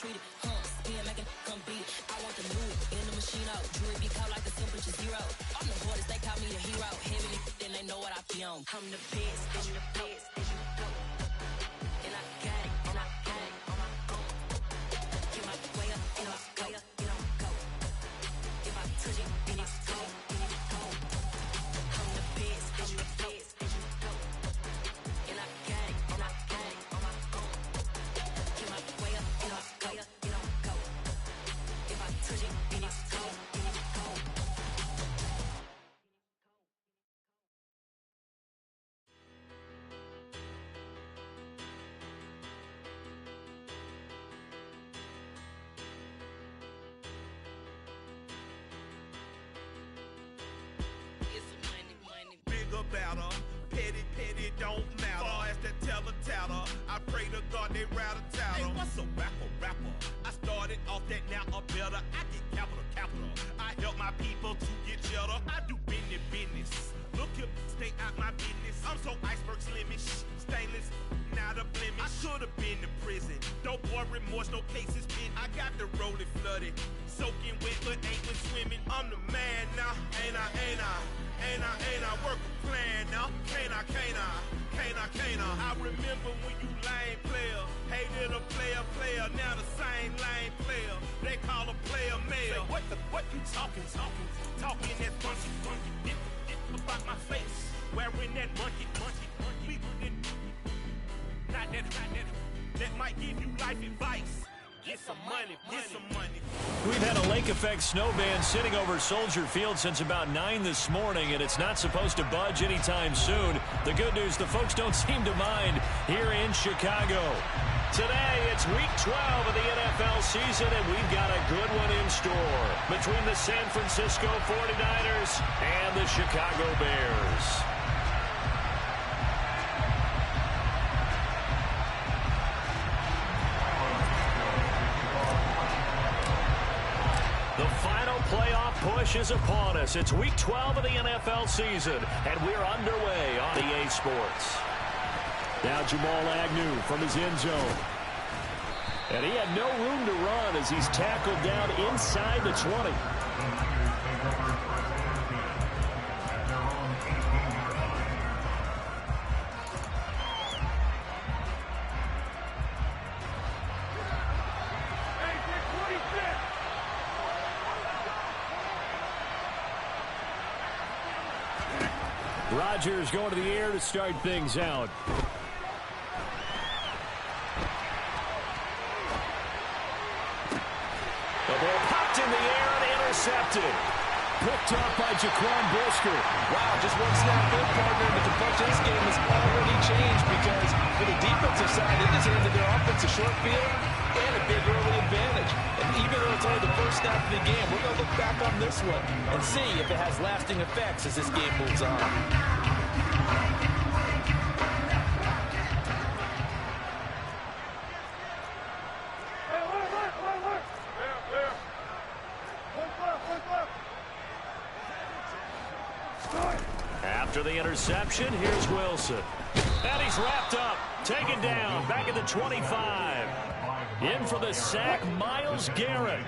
treat it. Spin, make it come beat it. I want the move in the machine out. Jewelry be caught like a temperature zero. I'm the hardest, they call me a hero. Heavy, then they know what I be on. I'm the best, and the best, and you go. And I got it, and I got it on my own. Get my way up, and I go, and I go. If I touch it, then it's cold, then it's cold. I'm the best, and the best, and you go. And I got it, and I got it on my own. Get my way up, and I go, and I go. If I touch it, then it's cold, then it's cold. Bigger, better, petty, don't matter. Far as that teller, I pray to God they rattle tattle. Hey, what's a rapper? I started off that, now a better. I get capital. I help my people to get cheddar. I do business. Look here, stay out my business. I'm so iceberg slimish, stainless, not a blemish. I should've been to prison. Don't boy remorse, no cases been. I got the rolling flooded, soaking wet, but ain't been swimming. I'm the man now, ain't I? Work a plan now, can't I? I remember when you lame player, hated a player, now the same lame player. They call a player mayor. Say, what you talking that funky, get about my face, wearing that monkey. We not that might give you life advice. Get some money. We've had a lake effect snow band sitting over Soldier Field since about 9 this morning, and it's not supposed to budge anytime soon. The good news, the folks don't seem to mind here in Chicago. Today, it's week 12 of the NFL season, and we've got a good one in store between the San Francisco 49ers and the Chicago Bears. The final playoff push is upon us. It's week 12 of the NFL season, and we're underway on EA Sports. Now Jamal Agnew from his end zone. And he had no room to run as he's tackled down inside the 20. Rodgers going to the air to start things out. The ball popped in the air and intercepted. Picked up by Jaquan Brisker. Wow, just one snap there, partner. The complexion of this game has already changed because for the defensive side, it has handed their offense a short field and a big early advantage. And even though it's only the first snap of the game, we're going to look back on this one and see if it has lasting effects as this game moves on. After the interception, here's Wilson. And he's wrapped up, taken down, back at the 25. In for the sack, Myles Garrett.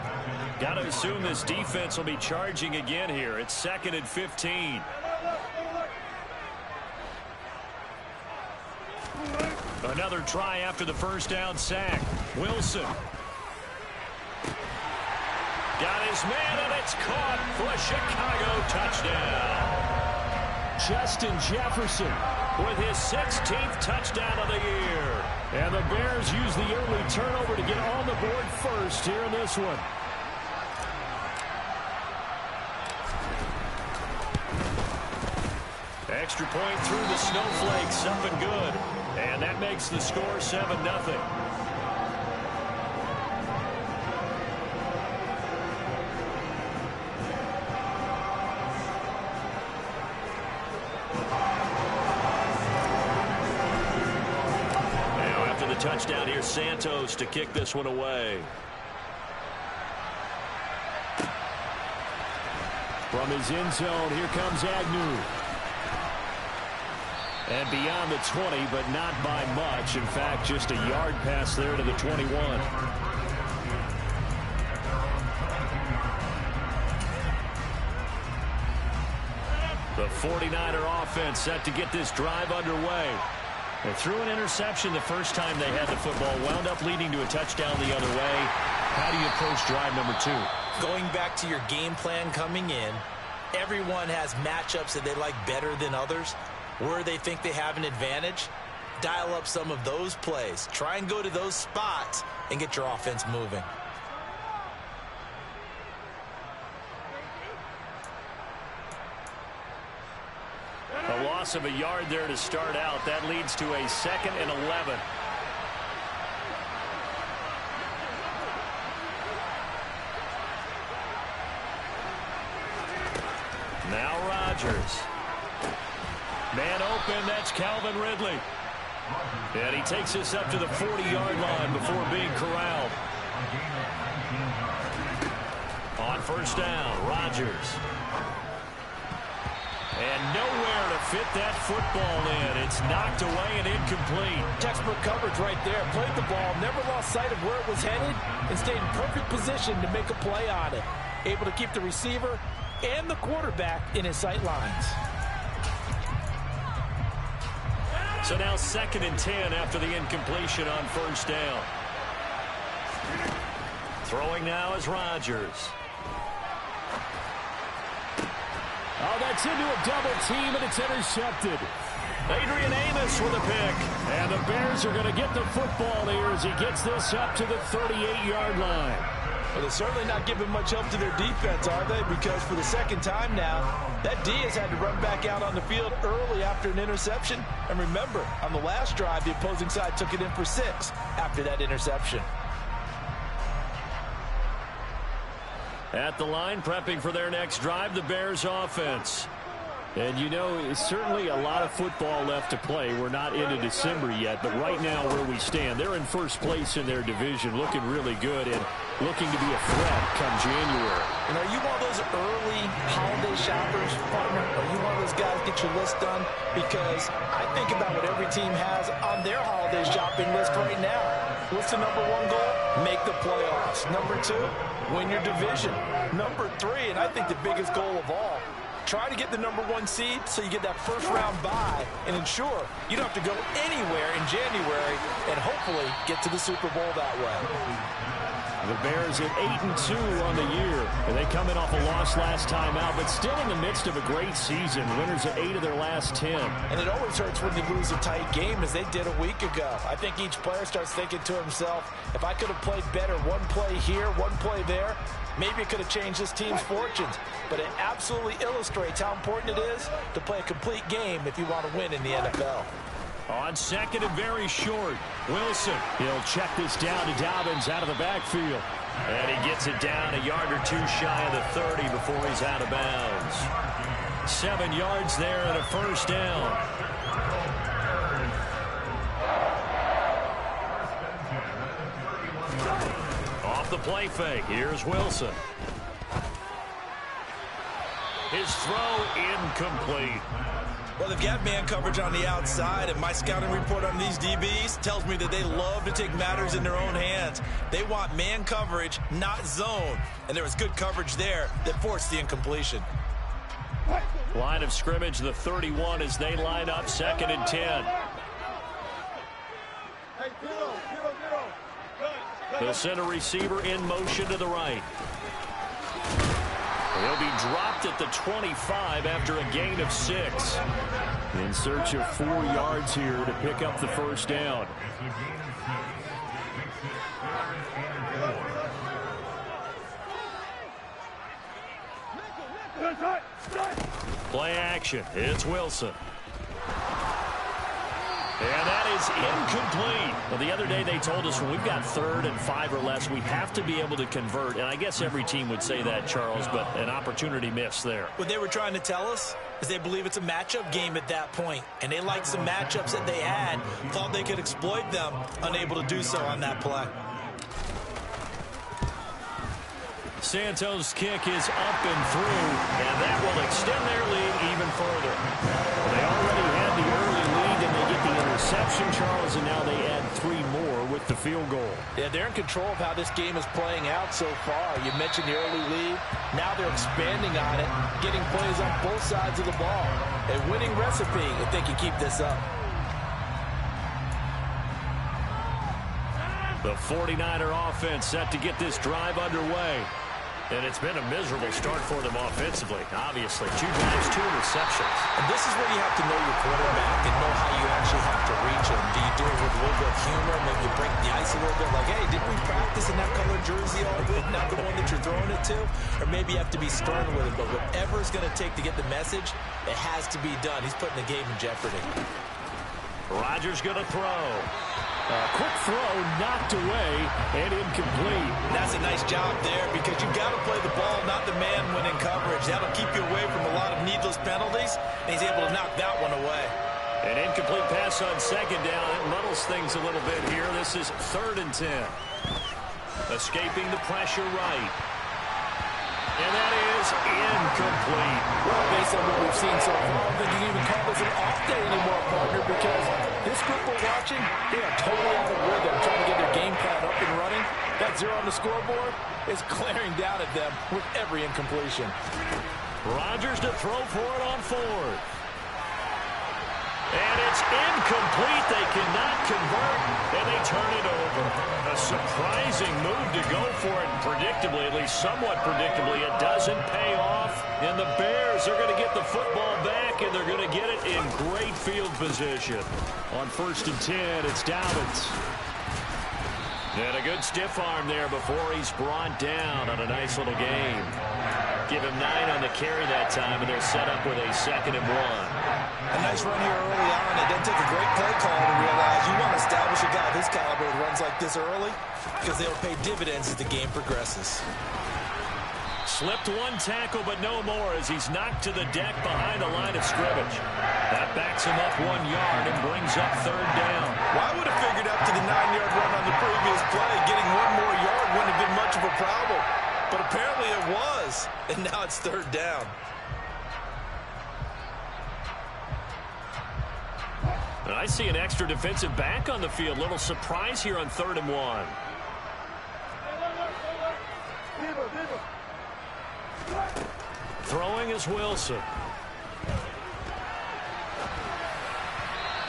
Got to assume this defense will be charging again here. It's 2nd and 15. Another try after the first down sack. Wilson. Got his man, and it's caught for a Chicago touchdown. Justin Jefferson with his 16th touchdown of the year. And the Bears use the early turnover to get on the board first here in this one. Extra point through the snowflakes, up and good. And that makes the score 7-0. Touchdown here, Santos to kick this one away. From his end zone, here comes Agnew. And beyond the 20, but not by much. In fact, just a yard pass there to the 21. 49er offense set to get this drive underway. They threw an interception the first time they had the football, wound up leading to a touchdown the other way. How do you approach drive number 2? Going back to your game plan coming in, everyone has matchups that they like better than others. Where they think they have an advantage, dial up some of those plays. Try and go to those spots and get your offense moving. A loss of a yard there to start out. That leads to a 2nd and 11. Now Rodgers. Man open, that's Calvin Ridley. And he takes this up to the 40-yard line before being corralled. On first down, Rodgers. And nowhere to fit that football in. It's knocked away and incomplete. Textbook coverage right there. Played the ball, never lost sight of where it was headed, and stayed in perfect position to make a play on it. Able to keep the receiver and the quarterback in his sight lines. So now 2nd and 10 after the incompletion on first down. Throwing now is Rodgers. Oh, that's into a double team, and it's intercepted. Adrian Amos with a pick. And the Bears are going to get the football here as he gets this up to the 38-yard line. Well, they're certainly not giving much help to their defense, are they? Because for the second time now, that D has had to run back out on the field early after an interception. And remember, on the last drive, the opposing side took it in for 6 after that interception. At the line, prepping for their next drive, the Bears offense. And you know, it's certainly a lot of football left to play. We're not into December yet, but right now where we stand, they're in first place in their division, looking really good and looking to be a threat come January. And are you one of those early holiday shoppers, partner? Are you one of those guys get your list done? Because I think about what every team has on their holiday shopping list right now. What's the number 1 goal? Make the playoffs. Number 2, win your division. Number 3, and I think the biggest goal of all, try to get the number 1 seed so you get that first-round bye and ensure you don't have to go anywhere in January and hopefully get to the Super Bowl that way. The Bears at 8-2 on the year. And they come in off a loss last time out, but still in the midst of a great season. Winners of 8 of their last 10. And it always hurts when you lose a tight game, as they did a week ago. I think each player starts thinking to himself, if I could have played better one play here, one play there, maybe it could have changed this team's fortunes. But it absolutely illustrates how important it is to play a complete game if you want to win in the NFL. On 2nd and very short, Wilson. He'll check this down to Dobbins out of the backfield. And he gets it down a yard or 2 shy of the 30 before he's out of bounds. 7 yards there and a first down. Off the play fake, here's Wilson. His throw incomplete. Well, they've got man coverage on the outside, and my scouting report on these DBs tells me that they love to take matters in their own hands. They want man coverage, not zone. And there was good coverage there that forced the incompletion. Line of scrimmage, the 31 as they line up 2nd and 10. They'll send a receiver in motion to the right. He'll be dropped at the 25 after a gain of 6. In search of 4 yards here to pick up the first down. Play action. It's Wilson. And that is incomplete. Well, the other day they told us when we've got 3rd and 5 or less, we have to be able to convert. And I guess every team would say that, Charles, but an opportunity missed there. What they were trying to tell us is they believe it's a matchup game at that point. And they liked some matchups that they had, thought they could exploit them, unable to do so on that play. Santos' kick is up and through, and that will extend their lead even further. They already had the early lead, and they get the interception, Charles, and now they add 3 more with the field goal. Yeah, they're in control of how this game is playing out so far. You mentioned the early lead. Now they're expanding on it, getting plays on both sides of the ball. A winning recipe if they can keep this up. The 49er offense set to get this drive underway. And it's been a miserable start for them offensively, obviously. 2 drives, 2 receptions. And this is where you have to know your quarterback and know how you actually have to reach him. Do you do it with a little bit of humor? Maybe you break the ice a little bit like, hey, didn't we practice in that colored jersey all week? Not the one that you're throwing it to? Or maybe you have to be stern with him. But whatever it's going to take to get the message, it has to be done. He's putting the game in jeopardy. Rodgers going to throw. Quick throw, knocked away, and incomplete. That's a nice job there because you've got to play the ball, not the man when in coverage. That'll keep you away from a lot of needless penalties, and he's able to knock that one away. An incomplete pass on second down. It muddles things a little bit here. This is 3rd and 10. Escaping the pressure right. And that is incomplete. Well, based on what we've seen so far, I don't think you can even call this an off day anymore, partner, because this group we're watching, they are totally out of rhythm, trying to get their game plan up and running. That 0 on the scoreboard is glaring down at them with every incompletion. Rodgers to throw for it on 4th. And it's incomplete. They cannot convert, and they turn it over. A surprising move to go for it, and predictably, at least somewhat predictably, it doesn't pay off. And the Bears are going to get the football back, and they're going to get it in great field position. On 1st and 10, it's Dobbins. And a good stiff arm there before he's brought down on a nice little game. Give him 9 on the carry that time, and they're set up with a 2nd and 1. A nice run here early on. It doesn't take a great play call to realize you want to establish a guy of this caliber who runs like this early because they'll pay dividends as the game progresses. Slipped 1 tackle, but no more as he's knocked to the deck behind the line of scrimmage. That backs him up 1 yard and brings up 3rd down. Well, I would have figured after the 9-yard run on the previous play, getting 1 more yard wouldn't have been much of a problem. But apparently it was, and now it's 3rd down. And I see an extra defensive back on the field. Little surprise here on 3rd and 1. Throwing is Wilson.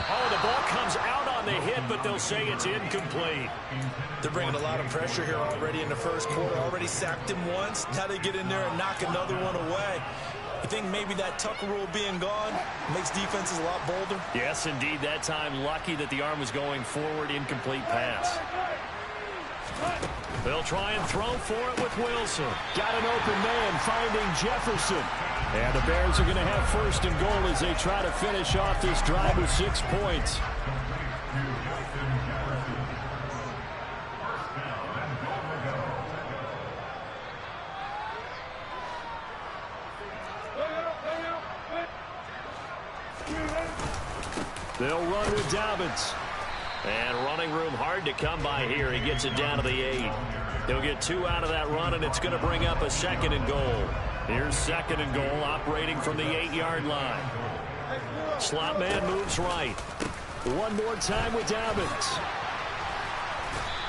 Oh, the ball comes out on the hit, but they'll say it's incomplete. They're bringing a lot of pressure here already in the first quarter. Already sacked him once. Now they get in there and knock another one away. I think maybe that Tucker rule being gone makes defenses a lot bolder. Yes, indeed. That time, lucky that the arm was going forward. Incomplete pass. They'll try and throw for it with Wilson. Got an open man finding Jefferson. And the Bears are going to have 1st and goal as they try to finish off this drive with 6 points. They'll run with Dobbins. And running room hard to come by here. He gets it down to the 8. He'll get 2 out of that run, and it's going to bring up a 2nd and goal. Here's 2nd and goal, operating from the 8-yard line. Slot man moves right. 1 more time with Dobbins.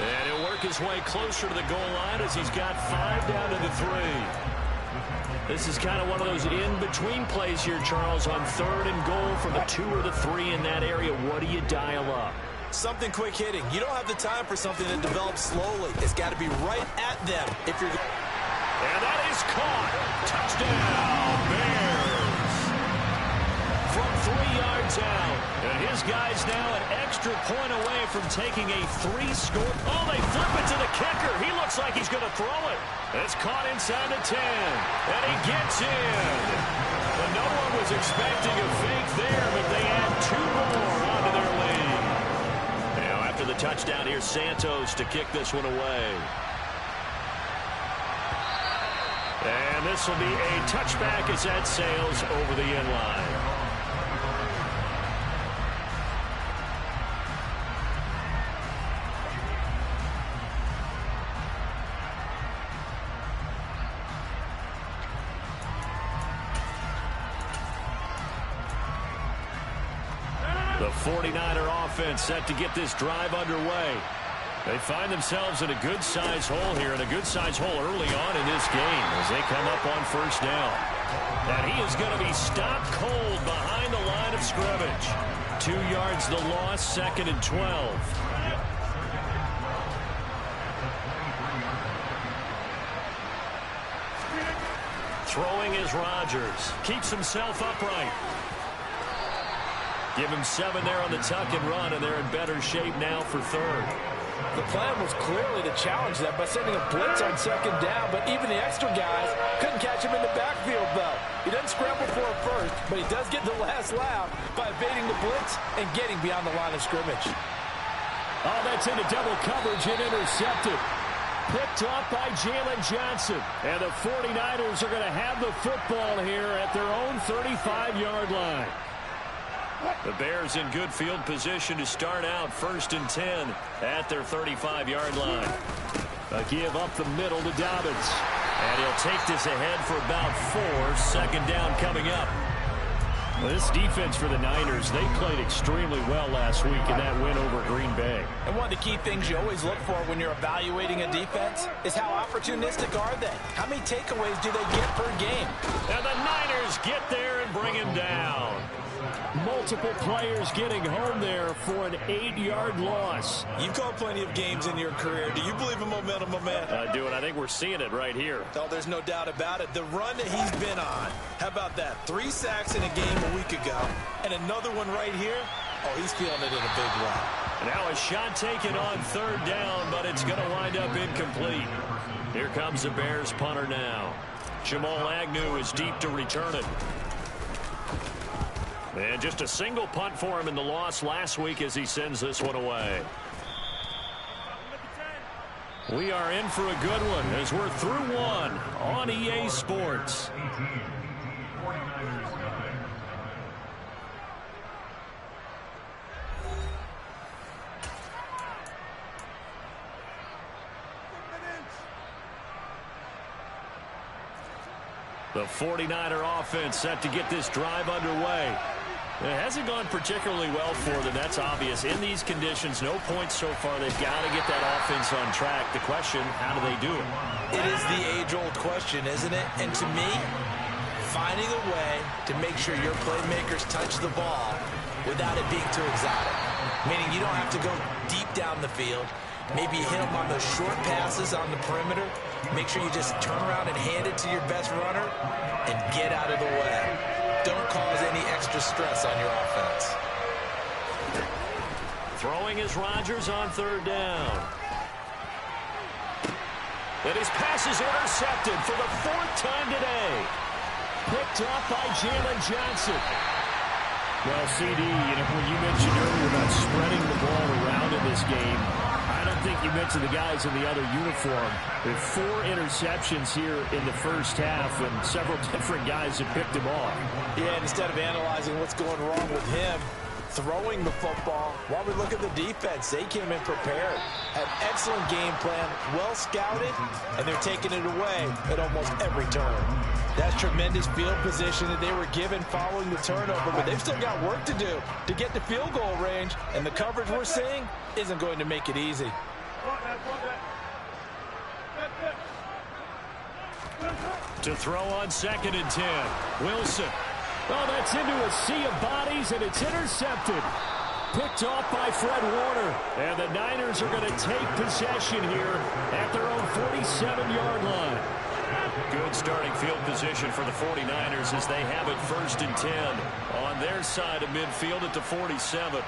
And he'll work his way closer to the goal line as he's got 5 down to the 3. This is kind of one of those in-between plays here, Charles, on 3rd and goal from the 2 or the 3 in that area. What do you dial up? Something quick hitting. You don't have the time for something that develops slowly. It's got to be right at them. If you're... And that is caught. Touchdown, Bears. From 3 yards out. And his guy's now an extra point away from taking a 3-score. Oh, they flip it to the kicker. He looks like he's going to throw it. It's caught inside the 10. And he gets in. But no one was expecting a fake there, but they add 2 more onto their lead. Now, after the touchdown, here's Santos to kick this one away. And this will be a touchback as that sails over the end line. The 49er offense set to get this drive underway. They find themselves in a good-sized hole here, and a good-sized hole early on in this game as they come up on first down. And he is going to be stopped cold behind the line of scrimmage. 2 yards the loss, 2nd and 12. Throwing is Rodgers. Keeps himself upright. Give him 7 there on the tuck and run, and they're in better shape now for third. The plan was clearly to challenge that by sending a blitz on 2nd down, but even the extra guys couldn't catch him in the backfield, though. He doesn't scramble for a first, but he does get the last laugh by evading the blitz and getting beyond the line of scrimmage. Oh, that's into double coverage and intercepted. Picked off by Jalen Johnson. And the 49ers are going to have the football here at their own 35-yard line. The Bears in good field position to start out 1st and 10 at their 35-yard line. A give up the middle to Dobbins. And he'll take this ahead for about 4. 2nd down coming up. Well, this defense for the Niners, they played extremely well last week in that win over Green Bay. And one of the key things you always look for when you're evaluating a defense is how opportunistic are they? How many takeaways do they get per game? And the Niners get there and bring him down. Multiple players getting home there for an 8-yard loss. You've called plenty of games in your career. Do you believe in momentum, my man? I do, and I think we're seeing it right here. Oh, there's no doubt about it. The run that he's been on. How about that? 3 sacks in a game a week ago, and another one right here. Oh, he's feeling it in a big way. Now a shot taken on 3rd down, but it's going to wind up incomplete. Here comes the Bears punter now. Jamal Agnew is deep to return it. And just a single punt for him in the loss last week as he sends this one away. We are in for a good one as we're through one on EA Sports. The 49er offense set to get this drive underway. It hasn't gone particularly well for them. That's obvious. In these conditions, no points so far. They've got to get that offense on track. The question, how do they do it? It is the age-old question, isn't it? And to me, finding a way to make sure your playmakers touch the ball without it being too exotic. Meaning you don't have to go deep down the field. Maybe hit them on those short passes on the perimeter. Make sure you just turn around and hand it to your best runner and get out of the way. Don't cause any extra stress on your offense. Throwing is Rodgers on 3rd down. And his pass is intercepted for the 4th time today. Picked off by Jalen Johnson. Well, CD, when you mentioned earlier about spreading the ball around in this game, I don't think you mentioned the guys in the other uniform. There are 4 interceptions here in the first half, and several different guys have picked him off. Yeah, and instead of analyzing what's going wrong with him, throwing the football, while we look at the defense, they came in prepared. Had excellent game plan, well scouted, and they're taking it away at almost every turn. That's tremendous field position that they were given following the turnover, but they've still got work to do to get to field goal range, and the coverage we're seeing isn't going to make it easy. To throw on 2nd and 10. Wilson. Oh, that's into a sea of bodies, and it's intercepted. Picked off by Fred Warner. And the Niners are going to take possession here at their own 47-yard line. Good starting field position for the 49ers as they have it 1st and 10 on their side of midfield at the 47.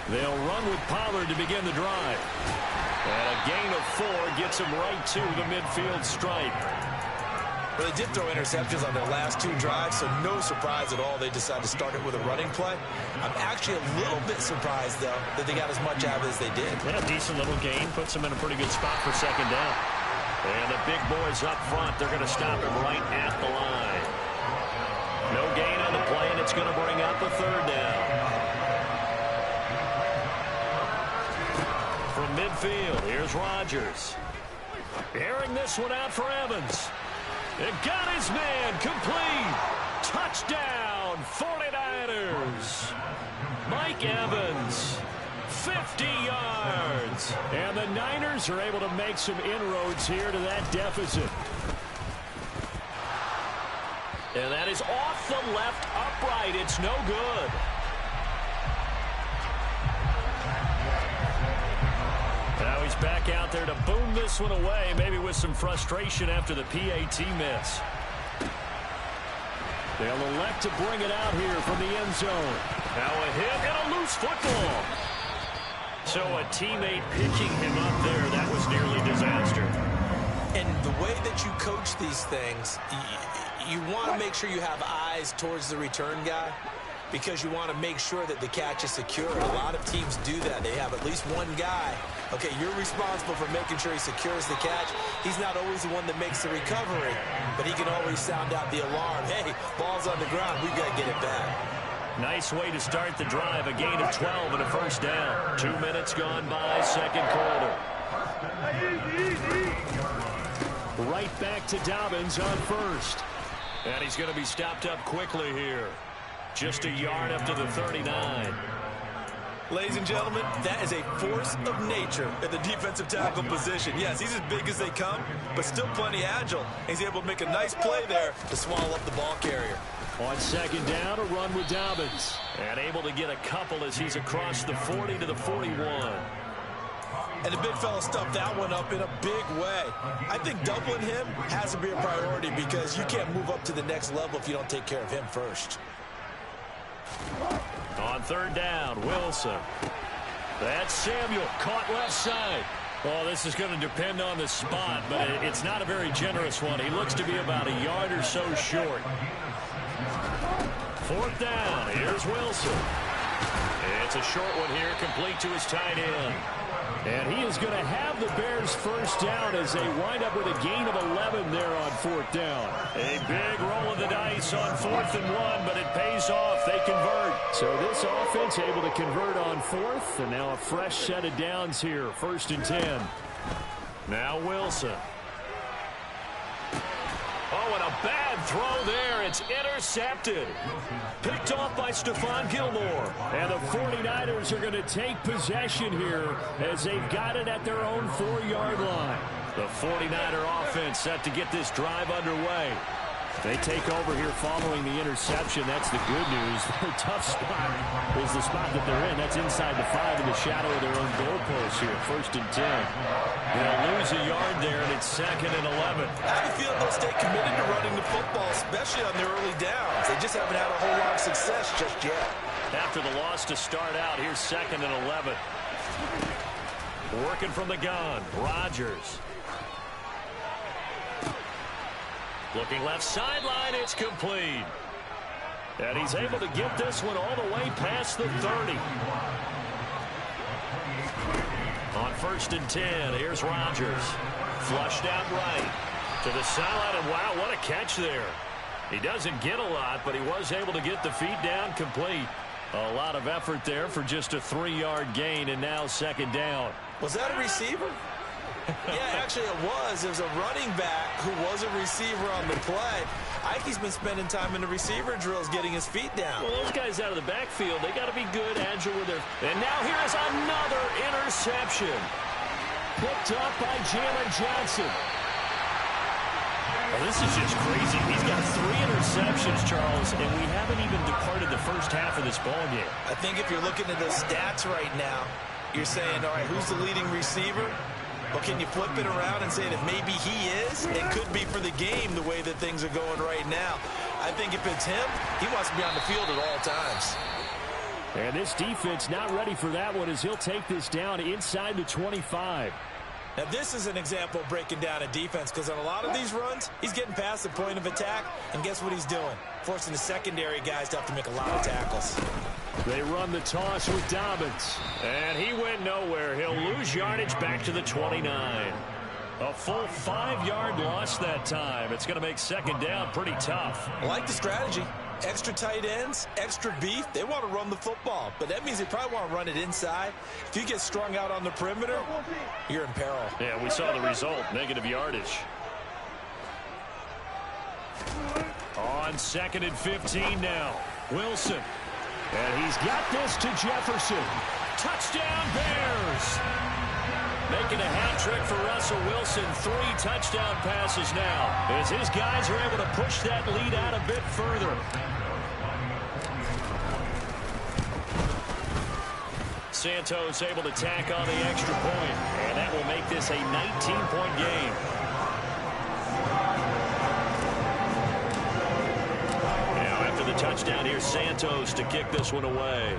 They'll run with Pollard to begin the drive. And a gain of 4 gets him right to the midfield stripe. Well, they did throw interceptions on their last 2 drives, so no surprise at all they decided to start it with a running play. I'm actually a little bit surprised, though, that they got as much out of it as they did. And a decent little gain puts them in a pretty good spot for 2nd down. And the big boys up front, they're going to stop him right at the line. No gain on the play, and it's going to bring up a 3rd down. From midfield, here's Rodgers. Airing this one out for Evans. It got his man complete. Touchdown, 49ers. Mike Evans, 50 yards. And the Niners are able to make some inroads here to that deficit. And that is off the left upright. It's no good. Now he's back out there to boom this one away, maybe with some frustration after the PAT miss. They'll elect to bring it out here from the end zone. Now a hit and a loose football. So a teammate picking him up there, that was nearly disaster. And the way that you coach these things, you want to make sure you have eyes towards the return guy because you want to make sure that the catch is secure. A lot of teams do that. They have at least one guy. Okay, you're responsible for making sure he secures the catch. He's not always the one that makes the recovery, but he can always sound out the alarm. Hey, ball's on the ground. We've got to get it back. Nice way to start the drive. A gain of 12 and a first down. 2 minutes gone by, second quarter. Right back to Dobbins on first. And he's going to be stopped up quickly here. Just a yard up to the 39. Ladies and gentlemen, that is a force of nature in the defensive tackle position. Yes, he's as big as they come, but still plenty agile. He's able to make a nice play there to swallow up the ball carrier. On second down, a run with Dobbins. And able to get a couple as he's across the 40 to the 41. And the big fella stuffed that one up in a big way. I think doubling him has to be a priority because you can't move up to the next level if you don't take care of him first. On third down, Wilson. That's Samuel, caught left side. Well, this is going to depend on the spot, but it's not a very generous one. He looks to be about a yard or so short. Fourth down, here's Wilson. It's a short one here, complete to his tight end. And he is going to have the Bears first down as they wind up with a gain of 11 there on fourth down. A big roll of the dice on 4th and 1, but it pays off. They convert. So this offense able to convert on fourth, and now a fresh set of downs here, 1st and 10. Now Wilson. Oh, and a bad throw there. It's intercepted. Picked off by Stephon Gilmore. And the 49ers are going to take possession here as they've got it at their own 4-yard line. The 49er offense set to get this drive underway. They take over here following the interception. That's the good news. Their tough spot is the spot that they're in. That's inside the 5 in the shadow of their own goalpost here. 1st and 10. They'll lose a yard there, and it's 2nd and 11. I have a feeling they'll stay committed to running the football, especially on their early downs. They just haven't had a whole lot of success just yet. After the loss to start out, here's 2nd and 11. Working from the gun, Rodgers. Looking left sideline, it's complete. And he's able to get this one all the way past the 30. On 1st and 10, here's Rodgers. Flushed out right to the sideline, and wow, what a catch there. He doesn't get a lot, but he was able to get the feet down complete. A lot of effort there for just a 3-yard gain, and now 2nd down. Was that a receiver? Yeah, actually it was. It was a running back who was a receiver on the play. Ike's been spending time in the receiver drills getting his feet down. Well, those guys out of the backfield, they got to be good, agile with their... And now here is another interception. Picked up by Jalen Johnson. Well, this is just crazy. He's got 3 interceptions, Charles, and we haven't even departed the first half of this ball game. I think if you're looking at the stats right now, you're saying, all right, who's the leading receiver? Well, can you flip it around and say that maybe he is? It could be for the game the way that things are going right now. I think if it's him, he wants to be on the field at all times. And this defense not ready for that one as he'll take this down inside the 25. Now, this is an example of breaking down a defense because on a lot of these runs, he's getting past the point of attack, and guess what he's doing? Forcing the secondary guys to have to make a lot of tackles. They run the toss with Dobbins. And he went nowhere. He'll lose yardage back to the 29. A full 5-yard loss that time. It's going to make 2nd down pretty tough. I like the strategy. Extra tight ends, extra beef. They want to run the football, but that means they probably want to run it inside. If you get strung out on the perimeter, you're in peril. Yeah, we saw the result. Negative yardage. On On 2nd and 15 now. Wilson. And he's got this to Jefferson. Touchdown Bears! Making a hat trick for Russell Wilson. 3 touchdown passes now, as his guys are able to push that lead out a bit further. Santos able to tack on the extra point, and that will make this a 19-point game. Now after the touchdown, here's Santos to kick this one away.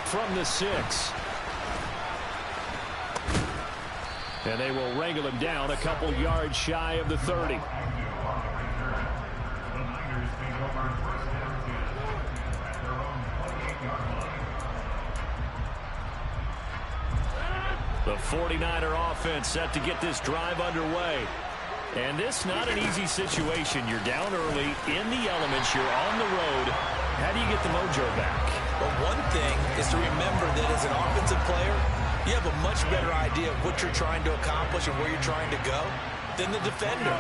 From the 6. And they will wrangle him down a couple yards shy of the 30. The 49er offense set to get this drive underway. And this not an easy situation. You're down early, in the elements, you're on the road. How do you get the mojo back? Well, one thing is to remember that as an offensive player, you have a much better idea of what you're trying to accomplish and where you're trying to go than the defender.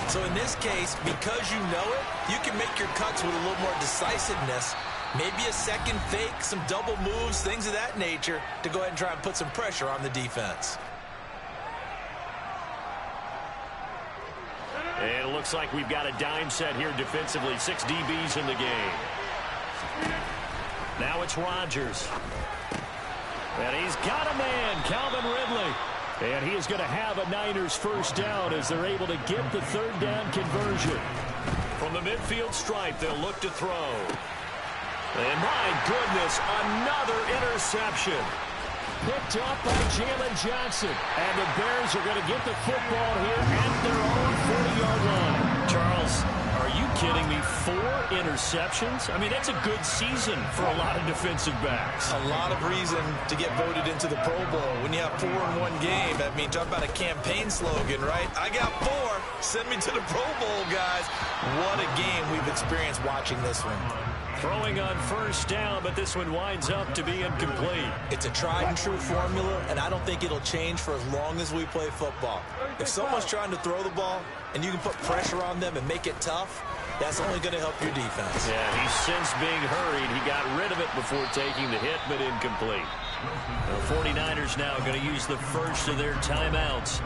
So in this case, because you know it, you can make your cuts with a little more decisiveness, maybe a second fake, some double moves, things of that nature, to go ahead and try and put some pressure on the defense. And it looks like we've got a dime set here defensively. 6 DBs in the game. Now it's Rodgers. And he's got a man, Calvin Ridley. And he is going to have a Niners first down as they're able to get the 3rd down conversion. From the midfield stripe, they'll look to throw. And my goodness, another interception. Picked up by Jalen Johnson. And the Bears are going to get the football here at their own 40-yard line. Charles, are you kidding me? 4 interceptions? I mean, that's a good season for a lot of defensive backs. A lot of reason to get voted into the Pro Bowl. When you have 4 in one game, I mean, talk about a campaign slogan, right? I got 4. Send me to the Pro Bowl, guys. What a game we've experienced watching this one. Throwing on first down, but this one winds up to be incomplete. It's a tried and true formula, and I don't think it'll change for as long as we play football. If someone's trying to throw the ball and you can put pressure on them and make it tough, that's only going to help your defense. Yeah, he's since being hurried. He got rid of it before taking the hit, but incomplete. The 49ers now going to use the first of their timeouts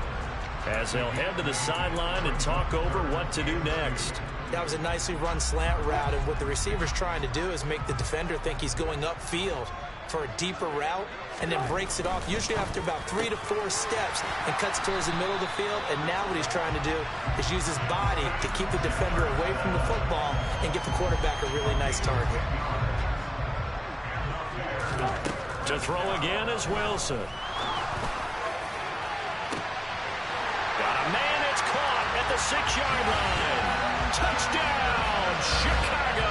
as they'll head to the sideline and talk over what to do next. That was a nicely run slant route, and what the receiver's trying to do is make the defender think he's going upfield for a deeper route, and then breaks it off, usually after about 3 to 4 steps, and cuts towards the middle of the field. And now what he's trying to do is use his body to keep the defender away from the football and get the quarterback a really nice target. To throw again is Wilson. Got a man, it's caught at the 6-yard line. Touchdown, Chicago!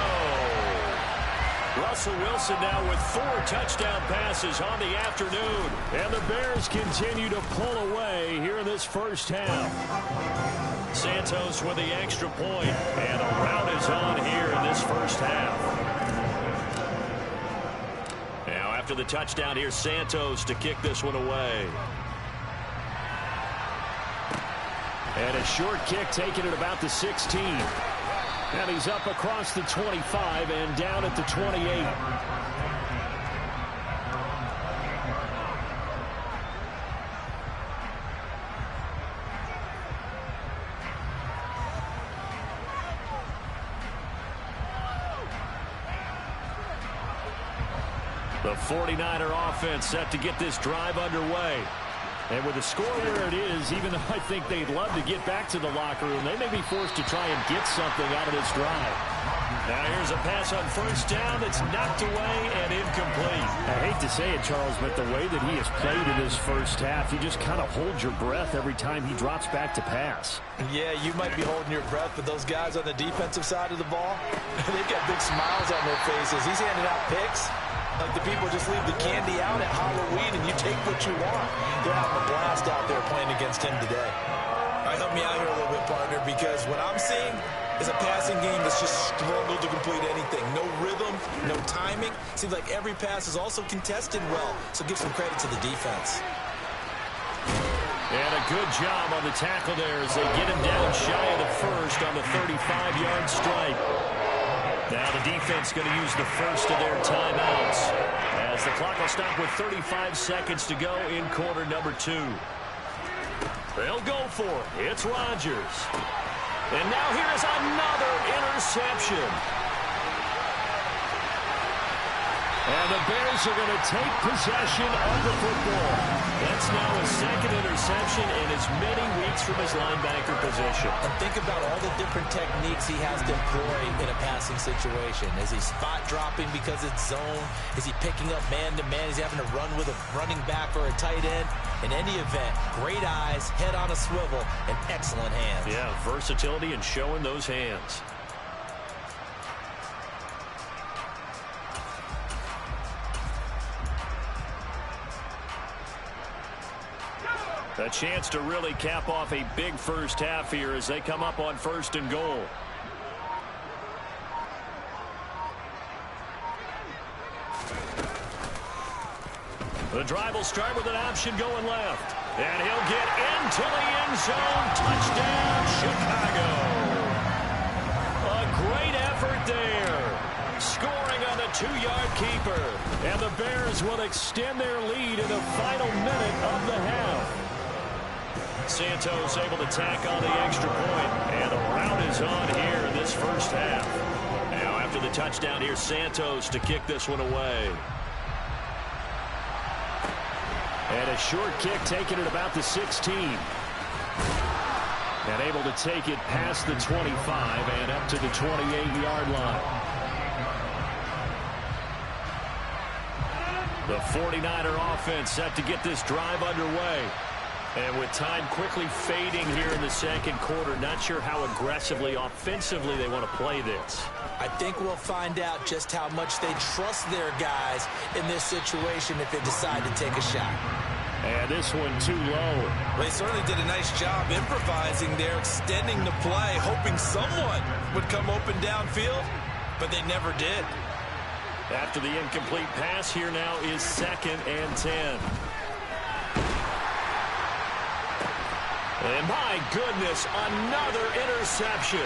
Russell Wilson now with 4 touchdown passes on the afternoon. And the Bears continue to pull away here in this first half. Santos with the extra point, and a rout is on here in this first half. Now after the touchdown, here's Santos to kick this one away. And a short kick taken at about the 16. And he's up across the 25 and down at the 28. The 49er offense set to get this drive underway. And with the score where it is, even though I think they'd love to get back to the locker room, they may be forced to try and get something out of this drive. Now here's a pass on first down that's knocked away and incomplete. I hate to say it, Charles, but the way that he has played in this first half, you just kind of hold your breath every time he drops back to pass. Yeah, you might be holding your breath, but those guys on the defensive side of the ball, they've got big smiles on their faces. He's handing out picks like the people just leave the candy out at Halloween and you take what you want. They're having a blast out there playing against him today. All right, help me out here a little bit, partner, because what I'm seeing is a passing game that's just struggled to complete anything. No rhythm, no timing. Seems like every pass is also contested well, so give some credit to the defense. And a good job on the tackle there as they get him down shy of the first on the 35-yard strike. Now the defense going to use the first of their timeouts as the clock will stop with 35 seconds to go in quarter number 2. They'll go for it. It's Rodgers. And now here is another interception. And the Bears are going to take possession of the football. That's now a second interception in as many weeks from his linebacker position. And think about all the different techniques he has to employ in a passing situation. Is he spot dropping because it's zone? Is he picking up man-to-man? Is he having to run with a running back or a tight end? In any event, great eyes, head on a swivel, and excellent hands. Yeah, versatility and showing those hands. A chance to really cap off a big first half here as they come up on 1st and goal. The drive will start with an option going left. And he'll get into the end zone. Touchdown, Chicago. A great effort there. Scoring on the 2-yard keeper. And the Bears will extend their lead in the final minute of the half. Santos able to tack on the extra point, and the rout is on here in this first half. Now after the touchdown, here's Santos to kick this one away. And a short kick taken at about the 16. And able to take it past the 25 and up to the 28-yard line. The 49er offense set to get this drive underway. And with time quickly fading here in the second quarter, not sure how aggressively, offensively they want to play this. I think we'll find out just how much they trust their guys in this situation if they decide to take a shot. And this one too low. Well, they certainly did a nice job improvising there, extending the play, hoping someone would come open downfield, but they never did. After the incomplete pass, here now is 2nd and 10. And my goodness, another interception.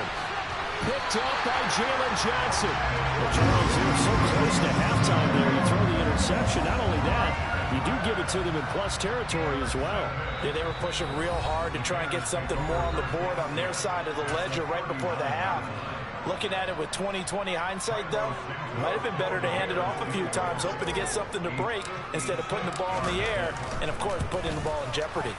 Picked up by Jalen Johnson. Well, Charles, they were so close to halftime there. You throw the interception. Not only that, you do give it to them in plus territory as well. Yeah, they were pushing real hard to try and get something more on the board on their side of the ledger right before the half. Looking at it with 20/20 hindsight, though, might have been better to hand it off a few times, hoping to get something to break instead of putting the ball in the air and, of course, putting the ball in jeopardy.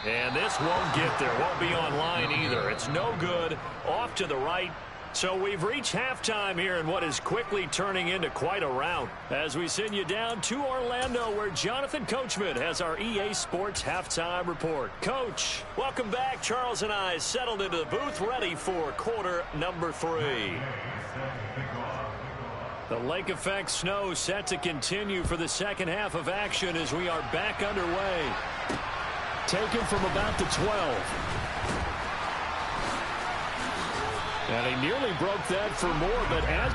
And this won't get there. Won't be online either. It's no good. Off to the right. So we've reached halftime here in what is quickly turning into quite a rout. As we send you down to Orlando, where Jonathan Coachman has our EA Sports Halftime Report. Coach, welcome back. Charles and I settled into the booth, ready for quarter number 3. The lake effect snow set to continue for the second half of action as we are back underway. Taken from about the 12. And he nearly broke that for more, but as...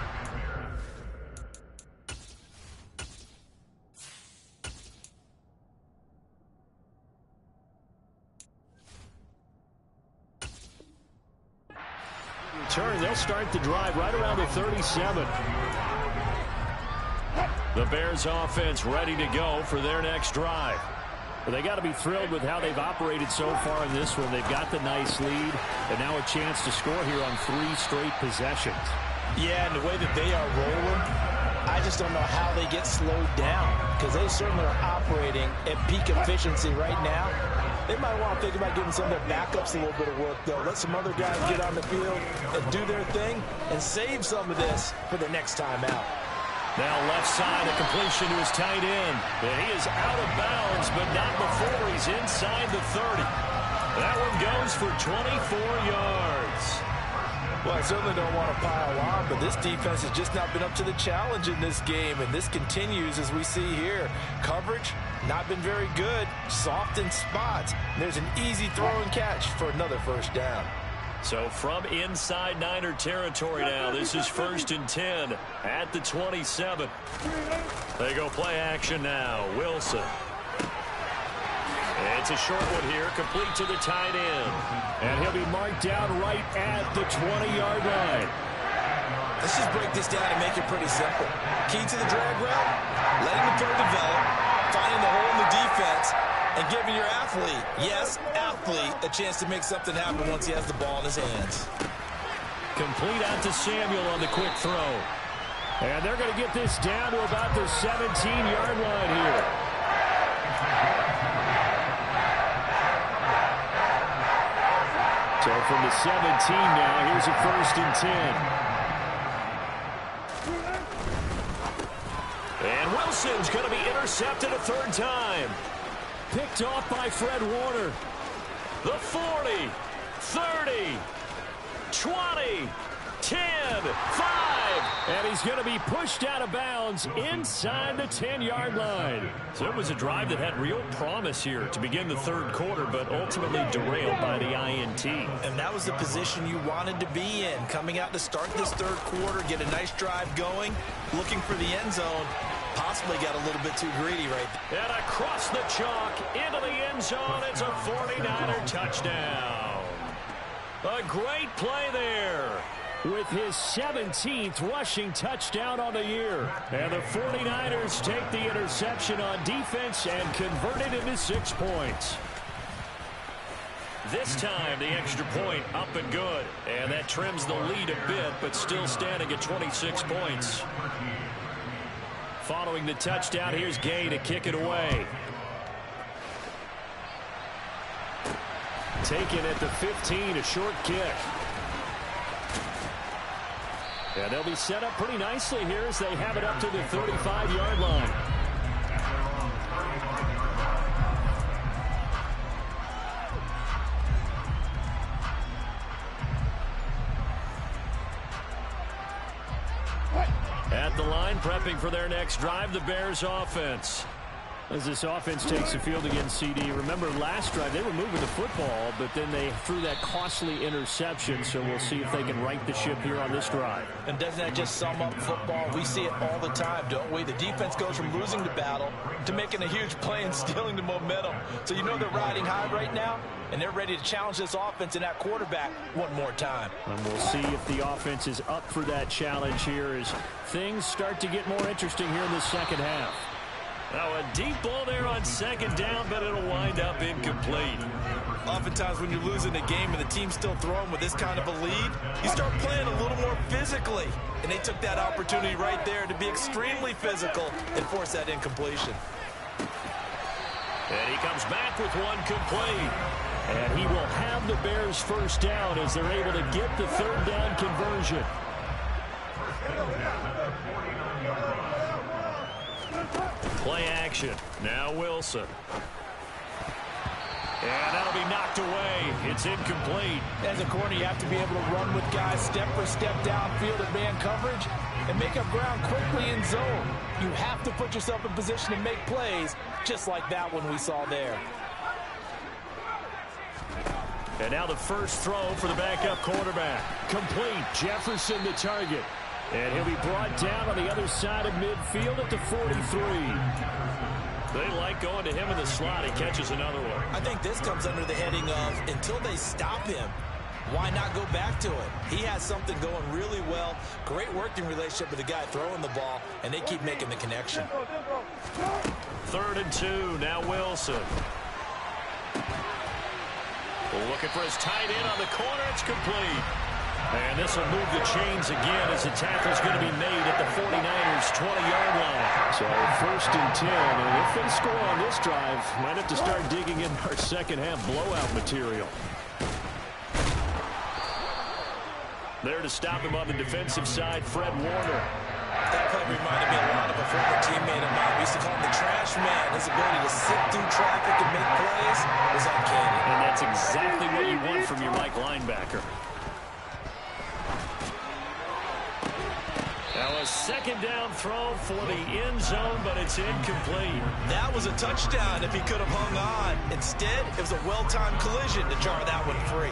return, they'll start the drive right around the 37. The Bears offense ready to go for their next drive. Well, they got to be thrilled with how they've operated so far in this one. They've got the nice lead, and now a chance to score here on 3 straight possessions. Yeah, and the way that they are rolling, I just don't know how they get slowed down, because they certainly are operating at peak efficiency right now. They might want to think about giving some of their backups a little bit of work, though. Let some other guys get on the field and do their thing and save some of this for the next time out. Now left side, a completion to his tight end. And he is out of bounds, but not before he's inside the 30. That one goes for 24 yards. Well, I certainly don't want to pile on, but this defense has just not been up to the challenge in this game, and this continues as we see here. Coverage, not been very good, soft in spots. There's an easy throw and catch for another first down. So from inside Niner territory now, this is 1st and 10 at the 27. They go play action now. Wilson. It's a short one here, complete to the tight end. And he'll be marked down right at the 20-yard line. Let's just break this down and make it pretty simple. Key to the drag route, letting the throw develop, finding the hole in the defense, and giving your athlete, yes, athlete, a chance to make something happen once he has the ball in his hands. Complete out to Samuel on the quick throw. And they're going to get this down to about the 17-yard line here. So from the 17 now, here's a 1st and 10. And Wilson's going to be intercepted a 3rd time. Picked off by Fred Warner. The 40, 30, 20, 10, 5. And he's going to be pushed out of bounds inside the 10-yard line. So it was a drive that had real promise here to begin the 3rd quarter, but ultimately derailed by the INT. And that was the position you wanted to be in. Coming out to start this 3rd quarter, get a nice drive going, looking for the end zone. Possibly got a little bit too greedy right there. And across the chalk into the end zone. It's a 49er touchdown. A great play there with his 17th rushing touchdown on the year. And the 49ers take the interception on defense and convert it into 6 points. This time, the extra point up and good. And that trims the lead a bit, but still standing at 26 points. Following the touchdown, here's Gay to kick it away. Taken at the 15, a short kick. And they'll be set up pretty nicely here as they have it up to the 35-yard line. At the line, prepping for their next drive, the Bears offense. As this offense takes the field against CD. Remember last drive, they were moving the football, but then they threw that costly interception, so we'll see if they can right the ship here on this drive. And doesn't that just sum up football? We see it all the time, don't we? The defense goes from losing the battle to making a huge play and stealing the momentum. So you know they're riding high right now, and they're ready to challenge this offense and that quarterback one more time. And we'll see if the offense is up for that challenge here as things start to get more interesting here in the second half. Now a deep ball there on 2nd down, but it'll wind up incomplete. Oftentimes when you're losing a game and the team's still throwing with this kind of a lead, you start playing a little more physically. And they took that opportunity right there to be extremely physical and force that incompletion. And he comes back with one complete. And he will have the Bears 1st down as they're able to get the 3rd down conversion. Play action. Now Wilson. And that'll be knocked away. It's incomplete. As a corner, you have to be able to run with guys step for step downfield at man coverage and make up ground quickly in zone. You have to put yourself in position to make plays, just like that one we saw there. And now the first throw for the backup quarterback. Complete. Jefferson the target. And he'll be brought down on the other side of midfield at the 43. They like going to him in the slot. He catches another one. I think this comes under the heading of until they stop him, why not go back to it? He has something going really well. Great working relationship with the guy throwing the ball, and they keep making the connection. 3rd and 2. Now Wilson. Looking for his tight end on the corner. It's complete. And this will move the chains again as the tackle's going to be made at the 49ers' 20-yard line. So 1st and 10, and if they score on this drive, might have to start digging in our second half blowout material. There to stop him on the defensive side, Fred Warner. That play reminded me a lot of a former teammate of mine. We used to call him the trash man. His ability to sit through traffic and make plays was uncanny. And that's exactly what you want from your Mike linebacker. Now a 2nd down throw for the end zone, but it's incomplete. That was a touchdown if he could have hung on. Instead, it was a well-timed collision to jar that one free.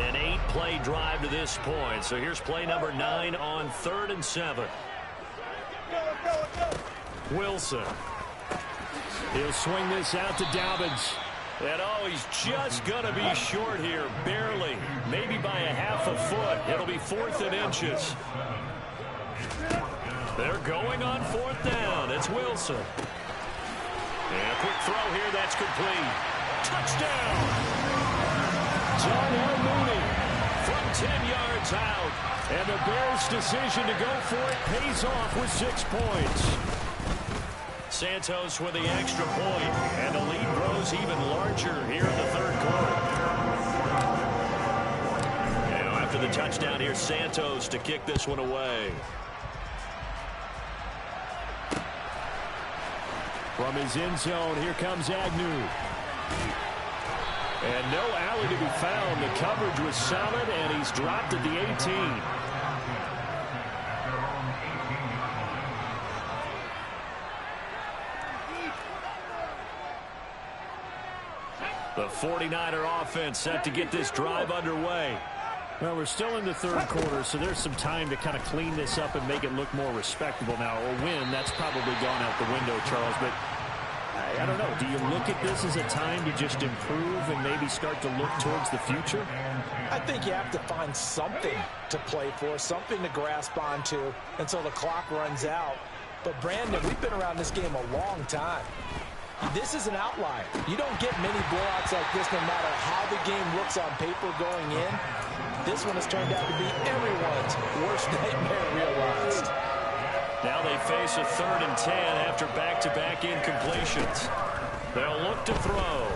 An 8-play drive to this point. So here's play number 9 on 3rd and 7. Wilson. He'll swing this out to Dobbins. And oh, he's just going to be short here, barely. Maybe by a half a foot. It'll be 4th and inches. They're going on 4th down. It's Wilson. And a quick throw here, that's complete. Touchdown! Darnell Mooney from 10 yards out. And the Bears' decision to go for it pays off with 6 points. Santos with the extra point, and the lead grows even larger here in the 3rd quarter. Now after the touchdown, here's Santos to kick this one away. From his end zone, here comes Agnew. And no alley to be found. The coverage was solid, and he's dropped at the 18. The 49er offense set to get this drive underway. Well, we're still in the 3rd quarter, so there's some time to kind of clean this up and make it look more respectable now. A win, that's probably gone out the window, Charles, but I don't know. Do you look at this as a time to just improve and maybe start to look towards the future? I think you have to find something to play for, something to grasp onto until the clock runs out. But, Brandon, we've been around this game a long time. This is an outlier. You don't get many blowouts like this no matter how the game looks on paper going in. This one has turned out to be everyone's worst nightmare realized. Now they face a 3rd and 10 after back-to-back incompletions. They'll look to throw.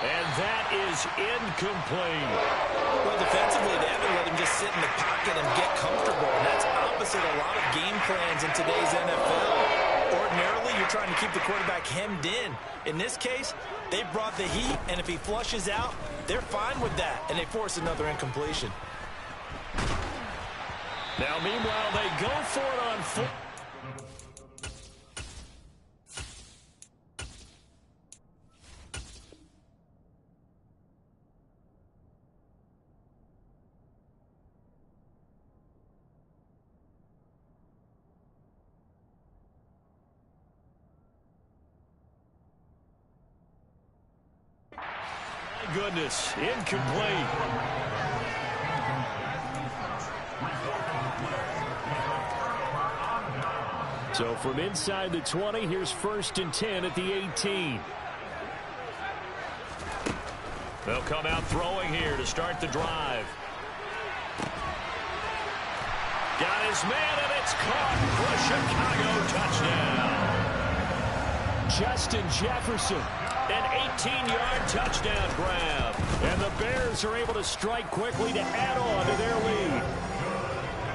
And that is incomplete. Well, defensively, they haven't let him just sit in the pocket and get comfortable. And that's opposite a lot of game plans in today's NFL. Ordinarily, you're trying to keep the quarterback hemmed in. In this case, they brought the heat, and if he flushes out, they're fine with that, and they force another incompletion. Now, meanwhile, they go for it on 4th. My goodness, incomplete. So from inside the 20, here's 1st and 10 at the 18. They'll come out throwing here to start the drive. Got his man, and it's caught for a Chicago touchdown. Justin Jefferson. An 18-yard touchdown grab. And the Bears are able to strike quickly to add on to their lead.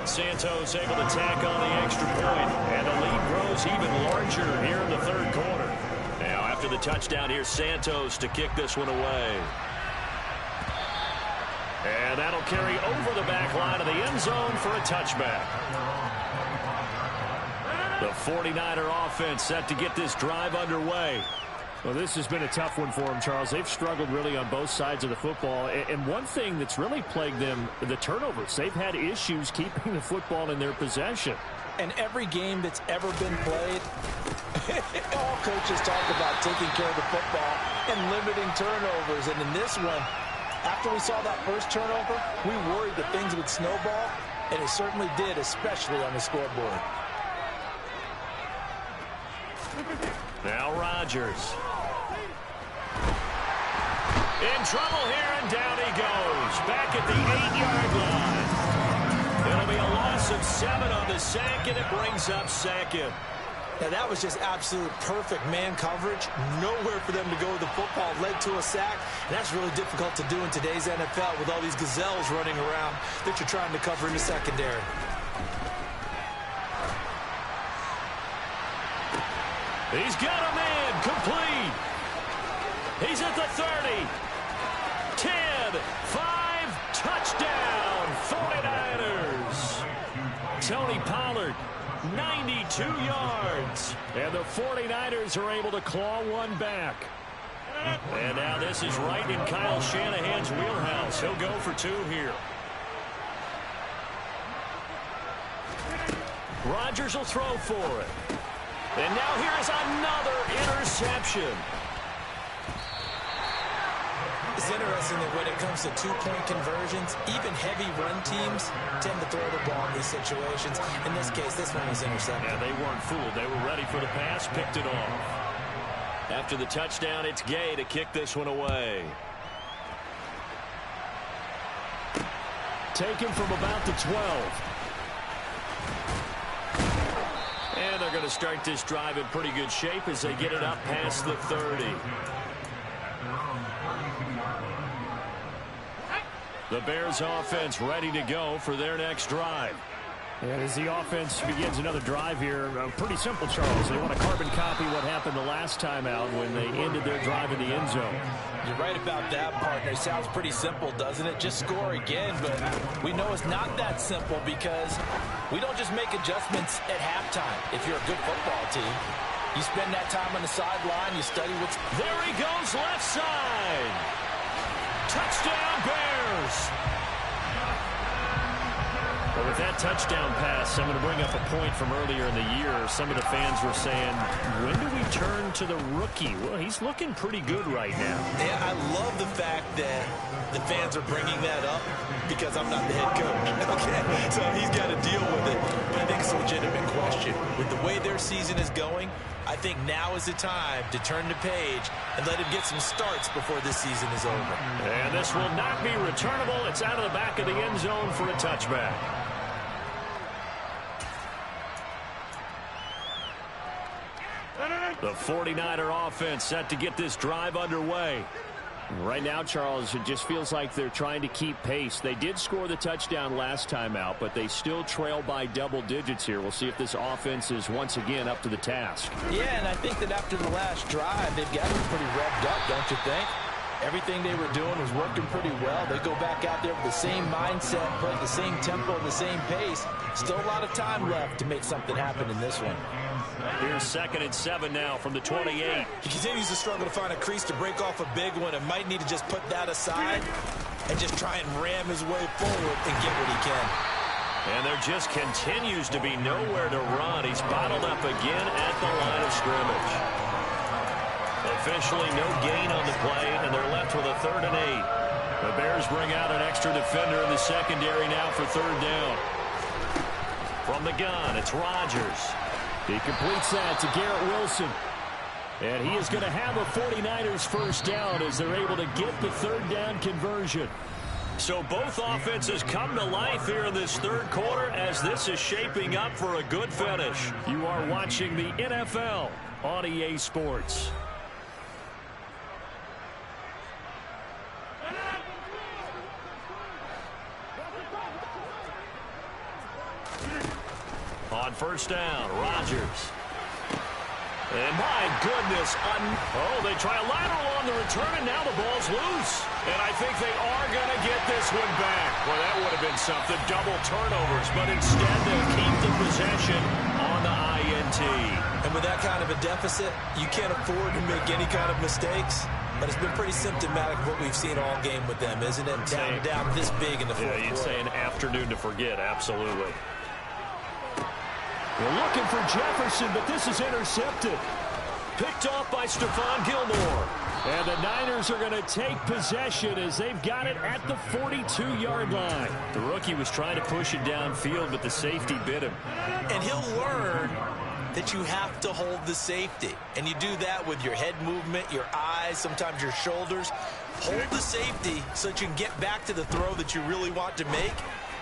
Santos able to tack on the extra point, and the lead grows even larger here in the 3rd quarter. Now, after the touchdown, here's Santos to kick this one away. And that'll carry over the back line of the end zone for a touchback. The 49er offense set to get this drive underway. Well, this has been a tough one for them, Charles. They've struggled really on both sides of the football. And one thing that's really plagued them, the turnovers. They've had issues keeping the football in their possession. And every game that's ever been played, all coaches talk about taking care of the football and limiting turnovers. And in this one, after we saw that first turnover, we worried that things would snowball, and it certainly did, especially on the scoreboard. Now Rodgers. In trouble here, and down he goes. Back at the 8-yard line. It'll be a loss of 7 on the sack, and it brings up 2nd. Now, that was just absolute perfect man coverage. Nowhere for them to go with the football. Led to a sack. And that's really difficult to do in today's NFL with all these gazelles running around that you're trying to cover in the secondary. He's got a man complete. He's at the 30. 10, 5, touchdown, 49ers. Tony Pollard, 92 yards. And the 49ers are able to claw one back. And now this is right in Kyle Shanahan's wheelhouse. He'll go for 2 here. Rodgers will throw for it. And now here is another interception. It's interesting that when it comes to two-point conversions, even heavy run teams tend to throw the ball in these situations. In this case, this one was intercepted. Yeah, they weren't fooled. They were ready for the pass, picked it off. After the touchdown, it's Gay to kick this one away. Taken from about the 12. And they're going to start this drive in pretty good shape as they get it up past the 30. The Bears offense ready to go for their next drive. And as the offense begins another drive here, pretty simple, Charles. They want to carbon copy what happened the last time out when they ended their drive in the end zone. You're right about that, partner. It sounds pretty simple, doesn't it? Just score again, but we know it's not that simple because we don't just make adjustments at halftime. If you're a good football team, you spend that time on the sideline, you study what's... There he goes, left side. Touchdown, Bears. Well, with that touchdown pass, I'm going to bring up a point from earlier in the year. Some of the fans were saying, when do we turn to the rookie? Well, he's looking pretty good right now. Yeah, I love the fact that the fans are bringing that up because I'm not the head coach. Okay, so he's got to deal with it. But I think it's a legitimate question. With the way their season is going, I think now is the time to turn the page and let him get some starts before this season is over. And this will not be returnable. It's out of the back of the end zone for a touchback. The 49er offense set to get this drive underway. Right now, Charles, it just feels like they're trying to keep pace. They did score the touchdown last time out, but they still trail by double digits here. We'll see if this offense is once again up to the task. Yeah, and I think that after the last drive, they've got them pretty revved up, don't you think? Everything they were doing was working pretty well. They go back out there with the same mindset, play the same tempo, the same pace. Still a lot of time left to make something happen in this one. Here's 2nd and 7 now from the 28. He continues to struggle to find a crease to break off a big one and might need to just put that aside and just try and ram his way forward and get what he can. And there just continues to be nowhere to run. He's bottled up again at the line of scrimmage. Officially no gain on the play, and they're left with a 3rd and 8. The Bears bring out an extra defender in the secondary now for 3rd down. From the gun, it's Rodgers. He completes that to Garrett Wilson. And he is going to have a 49ers first down as they're able to get the 3rd down conversion. So both offenses come to life here in this 3rd quarter as this is shaping up for a good finish. You are watching the NFL on EA Sports. On 1st down, Rodgers. And my goodness, they try a lateral on the return, and now the ball's loose. And I think they are going to get this one back. Well, that would have been something, double turnovers, but instead they'll keep the possession on the INT. And with that kind of a deficit, you can't afford to make any kind of mistakes. But it's been pretty symptomatic of what we've seen all game with them, isn't it? Down this big in the 4th quarter. Yeah, you'd say an afternoon to forget, absolutely. We're looking for Jefferson, but this is intercepted. Picked off by Stephon Gilmore. And the Niners are going to take possession as they've got it at the 42-yard line. The rookie was trying to push it downfield, but the safety bit him. And he'll learn that you have to hold the safety. And you do that with your head movement, your eyes, sometimes your shoulders. Hold the safety so that you can get back to the throw that you really want to make.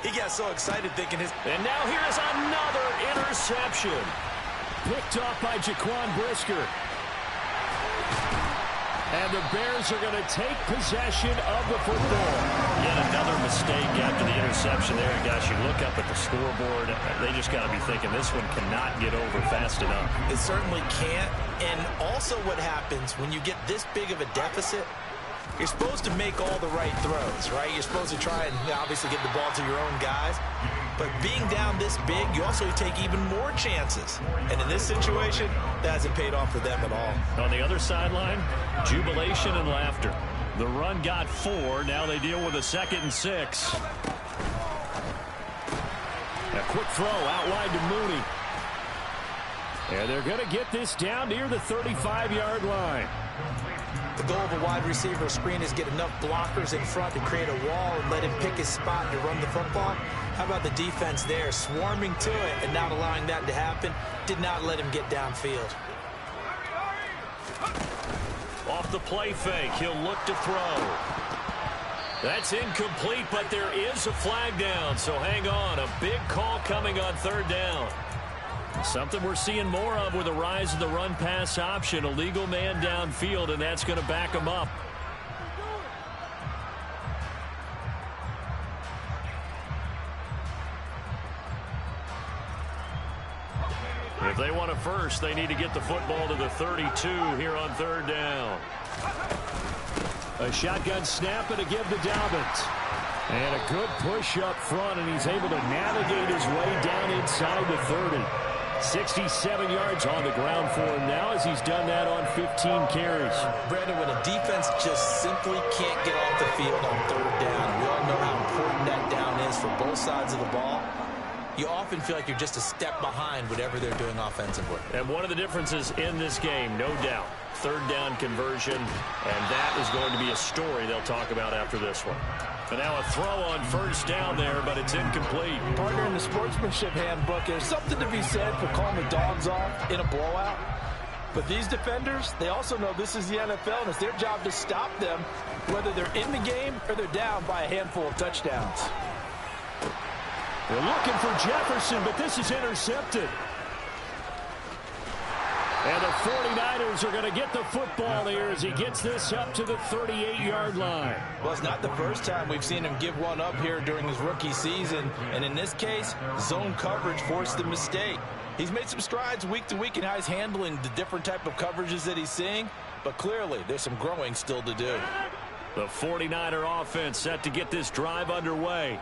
He got so excited thinking his... And now here's another interception. Picked off by Jaquan Brisker. And the Bears are going to take possession of the football. Yet another mistake after the interception there. Guys, you look up at the scoreboard. They just got to be thinking this one cannot get over fast enough. It certainly can't. And also what happens when you get this big of a deficit, you're supposed to make all the right throws, right? You're supposed to try and obviously get the ball to your own guys. But being down this big, you also take even more chances. And in this situation, that hasn't paid off for them at all. On the other sideline, jubilation and laughter. The run got 4. Now they deal with a 2nd and 6. A quick throw out wide to Mooney. And they're going to get this down near the 35-yard line. The goal of a wide receiver screen is get enough blockers in front to create a wall and let him pick his spot to run the football. How about the defense there, swarming to it and not allowing that to happen? Did not let him get downfield. Off the play fake, he'll look to throw. That's incomplete, but there is a flag down, so hang on. A big call coming on third down. Something we're seeing more of with the rise of the run-pass option. A legal man downfield, and that's going to back him up. If they want a first, they need to get the football to the 32 here on third down. A shotgun snap and a give to Dobbins. And a good push up front, and he's able to navigate his way down inside the 30. 67 yards on the ground for him now as he's done that on 15 carries. Brandon, when a defense just simply can't get off the field on third down, we all know how important that down is for both sides of the ball. You often feel like you're just a step behind whatever they're doing offensively. And one of the differences in this game, no doubt, third down conversion, and that is going to be a story they'll talk about after this one. And now a throw on first down there, but it's incomplete. Partner, in the sportsmanship handbook, there's something to be said for calling the dogs off in a blowout. But these defenders, they also know this is the NFL, and it's their job to stop them, whether they're in the game or they're down by a handful of touchdowns. They're looking for Jefferson, but this is intercepted. And the 49ers are going to get the football here as he gets this up to the 38-yard line. Well, it's not the first time we've seen him give one up here during his rookie season. And in this case, zone coverage forced the mistake. He's made some strides week to week in how he's handling the different type of coverages that he's seeing. But clearly, there's some growing still to do. The 49er offense set to get this drive underway.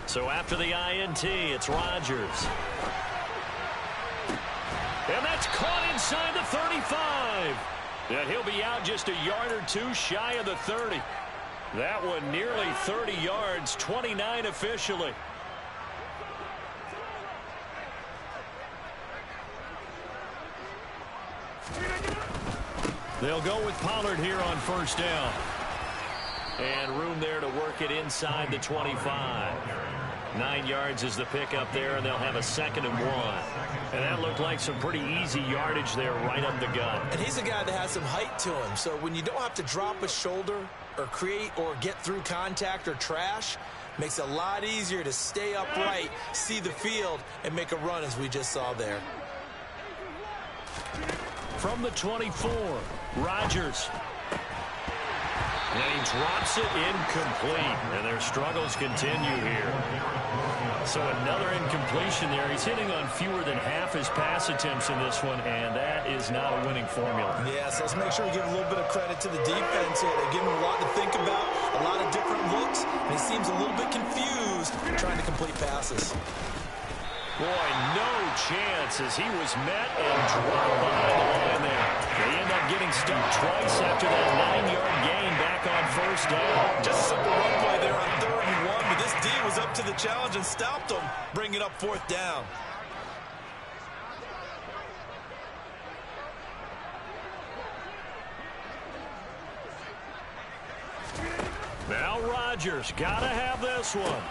So after the INT, it's Rodgers. And that's caught inside the 35. And he'll be out just a yard or two shy of the 30. That one nearly 30 yards, 29 officially. They'll go with Pollard here on first down. And room there to work it inside the 25. 9 yards is the pickup there, and they'll have a 2nd and 1. And that looked like some pretty easy yardage there right up the gut. And he's a guy that has some height to him. So when you don't have to drop a shoulder or create or get through contact or trash, makes it a lot easier to stay upright, see the field, and make a run as we just saw there. From the 24, Rodgers. And he drops it incomplete, and their struggles continue here. So another incompletion there. He's hitting on fewer than half his pass attempts in this one, and that is not a winning formula. Yes, let's make sure we give a little bit of credit to the defense here. They give him a lot to think about, a lot of different looks, and he seems a little bit confused trying to complete passes. Boy, no chance as he was met and dropped behind the line there. They end up getting stuck twice after that 9-yard gain back on first down. Just a simple run play there on 3rd and 1, but this D was up to the challenge and stopped him, bringing up 4th down. Now Rodgers got to have this one.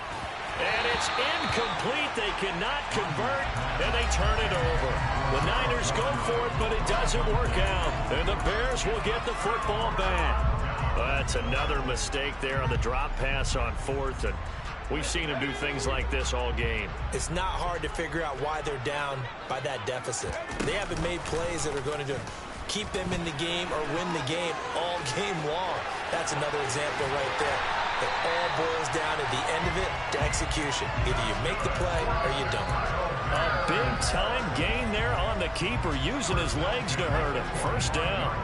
And it's incomplete. They cannot convert, and they turn it over. The Niners go for it, but it doesn't work out. And the Bears will get the football back. That's another mistake there on the drop pass on 4th, and we've seen them do things like this all game. It's not hard to figure out why they're down by that deficit. They haven't made plays that are going to keep them in the game or win the game all game long. That's another example right there. It all boils down at the end of it to execution. Either you make the play or you don't. A big-time gain there on the keeper, using his legs to hurt him. First down.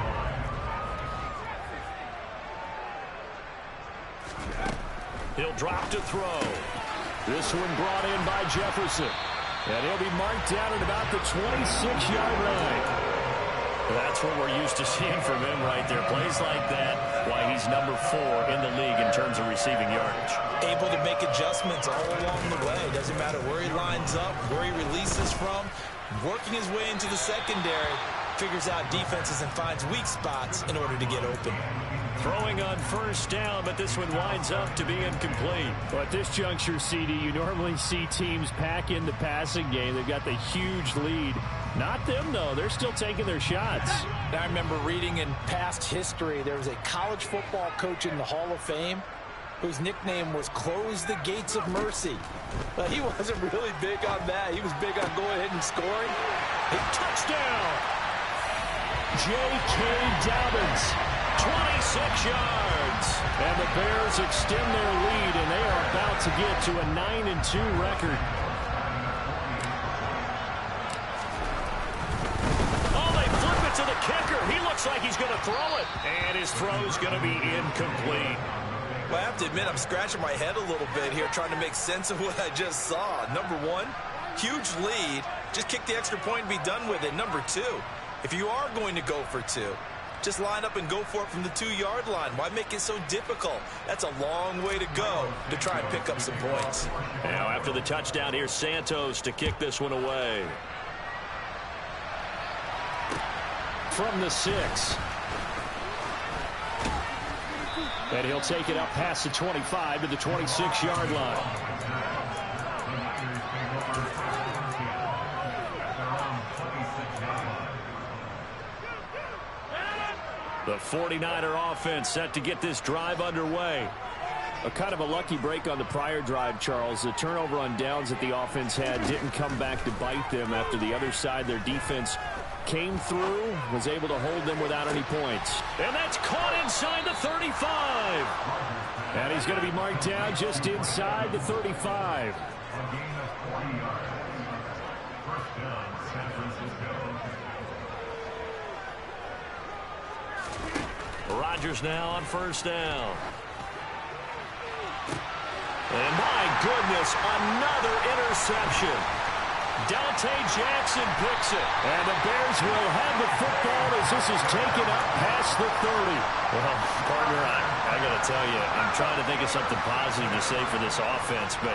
He'll drop to throw. This one brought in by Jefferson. And he'll be marked down at about the 26-yard line. That's what we're used to seeing from him right there. Plays like that, why he's number 4 in the league in terms of receiving yardage. Able to make adjustments all along the way. Doesn't matter where he lines up, where he releases from. working his way into the secondary, figures out defenses and finds weak spots in order to get open. Throwing on first down, but this one winds up to be incomplete. Well, at this juncture, CD, you normally see teams pack in the passing game. They've got the huge lead. Not them, though. They're still taking their shots. I remember reading in past history, there was a college football coach in the Hall of Fame whose nickname was Close the Gates of Mercy. But he wasn't really big on that. He was big on going ahead and scoring. Touchdown! J.K. Dobbins, 26 yards. And the Bears extend their lead, and they are about to get to a 9-2 record. Oh, they flip it to the kicker. He looks like he's going to throw it. And his throw's going to be incomplete. Well, I have to admit, I'm scratching my head a little bit here trying to make sense of what I just saw. Number one, huge lead. Just kick the extra point and be done with it. Number two, if you are going to go for two, just line up and go for it from the 2-yard line. Why make it so difficult? That's a long way to go to try and pick up some points. Now, after the touchdown, here's Santos to kick this one away. From the 6. And he'll take it up past the 25 to the 26-yard line. The 49er offense set to get this drive underway. A kind of a lucky break on the prior drive, Charles. The turnover on downs that the offense had didn't come back to bite them after the other side. Their defense came through, was able to hold them without any points. And that's caught inside the 35. And he's going to be marked down just inside the 35. Rodgers now on first down. And my goodness, another interception. Dante Jackson picks it. And the Bears will have the football as this is taken up past the 30. Well, partner, I got to tell you, I'm trying to think of something positive to say for this offense, but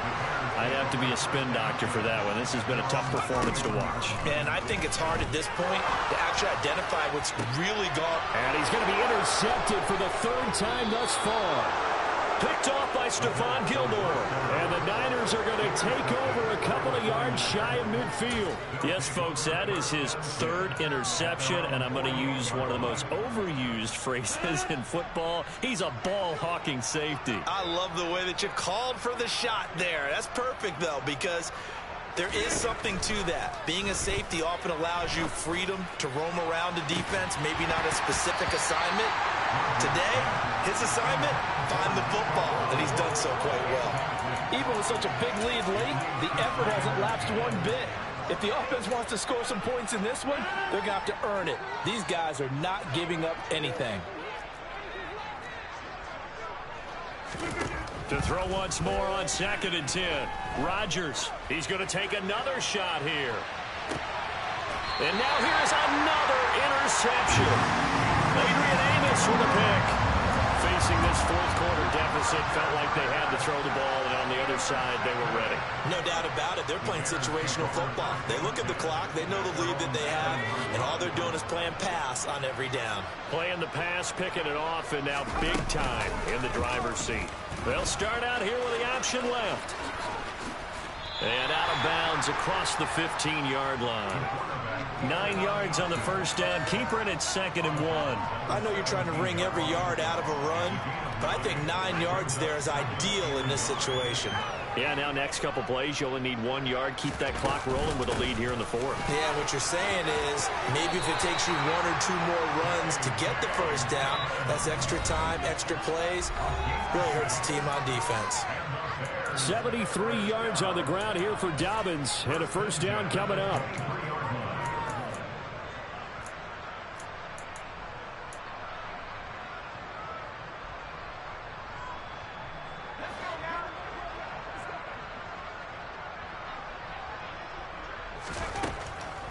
I'd have to be a spin doctor for that one. This has been a tough performance to watch. And I think it's hard at this point to actually identify what's really gone. And he's going to be intercepted for the 3rd time thus far. Picked off by Stephon Gilmore. And the Niners are going to take over a couple of yards shy of midfield. Yes, folks, that is his 3rd interception, and I'm going to use one of the most overused phrases in football. He's a ball-hawking safety. I love the way that you called for the shot there. That's perfect, though, because there is something to that. Being a safety often allows you freedom to roam around the defense, maybe not a specific assignment. Today, his assignment, find the football, and he's done so quite well. Even with such a big lead late, the effort hasn't lapsed one bit. If the offense wants to score some points in this one, they're going to have to earn it. These guys are not giving up anything. To throw once more on 2nd and 10. Rodgers, he's going to take another shot here. And now here's another interception. Adrian Amos with a pick. Facing this 4th quarter deficit, felt like they had to throw the ball, and on the other side, they were ready. No doubt about it. They're playing situational football. They look at the clock, they know the lead that they have, and all they're doing is playing pass on every down. Playing the pass, picking it off, and now big time in the driver's seat. They'll start out here with the option left. And out of bounds across the 15-yard line. 9 yards on the first down. Keeper it at 2nd and 1. I know you're trying to wring every yard out of a run, but I think 9 yards there is ideal in this situation. Yeah, now next couple plays, you only need 1 yard. Keep that clock rolling with a lead here in the 4th. Yeah, what you're saying is maybe if it takes you 1 or 2 more runs to get the first down, that's extra time, extra plays. Really hurts the team on defense. 73 yards on the ground here for Dobbins, and a first down coming up.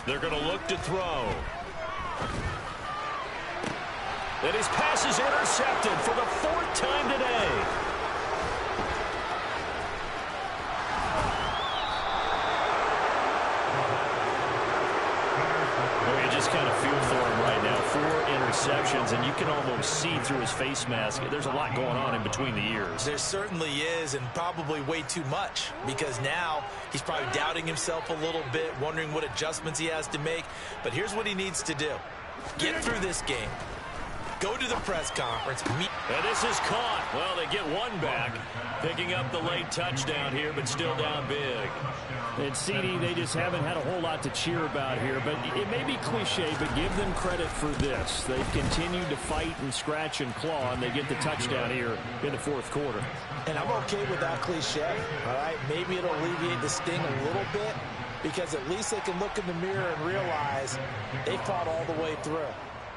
They're going to look to throw. And his pass is intercepted for the 4th time today. receptions, and you can almost see through his face mask. There's a lot going on in between the ears. There certainly is, and probably way too much, because now he's probably doubting himself a little bit, wondering what adjustments he has to make. But here's what he needs to do. Get through this game. Go to the press conference. And this is caught. Well, they get one back, picking up the late touchdown here, but still down big. And CD, they just haven't had a whole lot to cheer about here, but it may be cliche, but give them credit for this. They've continued to fight and scratch and claw, and they get the touchdown here in the fourth quarter. And I'm okay with that cliche, all right? Maybe it'll alleviate the sting a little bit, because at least they can look in the mirror and realize they fought all the way through.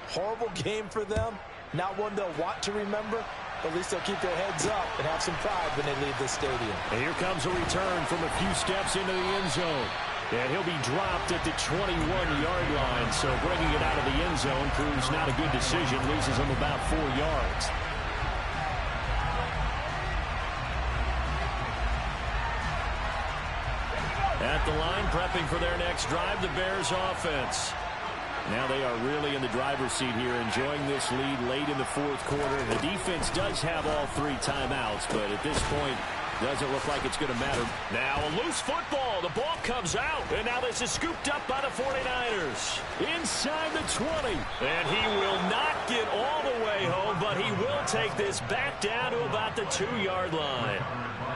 Horrible game for them, not one they'll want to remember, but at least they'll keep their heads up and have some pride when they leave this stadium. And here comes a return from a few steps into the end zone. And he'll be dropped at the 21-yard line, so bringing it out of the end zone proves not a good decision, loses him about 4 yards. At the line, prepping for their next drive, the Bears offense. Now they are really in the driver's seat here, enjoying this lead late in the fourth quarter. The defense does have all 3 timeouts, but at this point, doesn't look like it's going to matter. Now a loose football. The ball comes out. And now this is scooped up by the 49ers. Inside the 20. And he will not get all the way home, but he will take this back down to about the 2-yard line.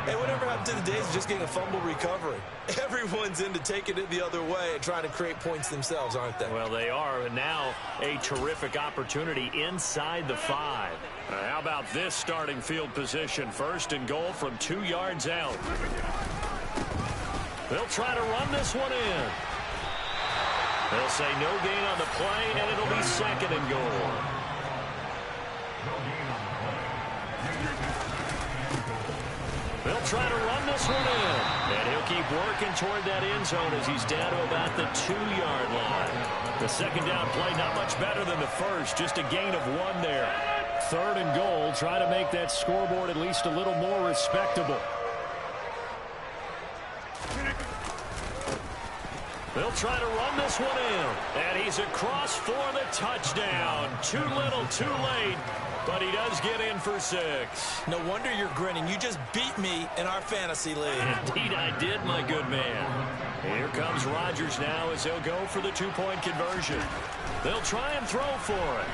Hey, whatever happened to the days of just getting a fumble recovery? Everyone's into taking it the other way and trying to create points themselves, aren't they? Well, they are. And now a terrific opportunity inside the 5. How about this starting field position? 1st and goal from 2 yards out. They'll try to run this one in. They'll say no gain on the play, and it'll be 2nd and goal. They'll try to run this one in. And he'll keep working toward that end zone as he's down to about the 2-yard line. The 2nd down play not much better than the first. Just a gain of 1 there. 3rd and goal. Try to make that scoreboard at least a little more respectable. They'll try to run this one in. And he's across for the touchdown. Too little, too late. But he does get in for 6. No wonder you're grinning. You just beat me in our fantasy league. Indeed I did, my good man. Here comes Rodgers now as he'll go for the 2-point conversion. They'll try and throw for it.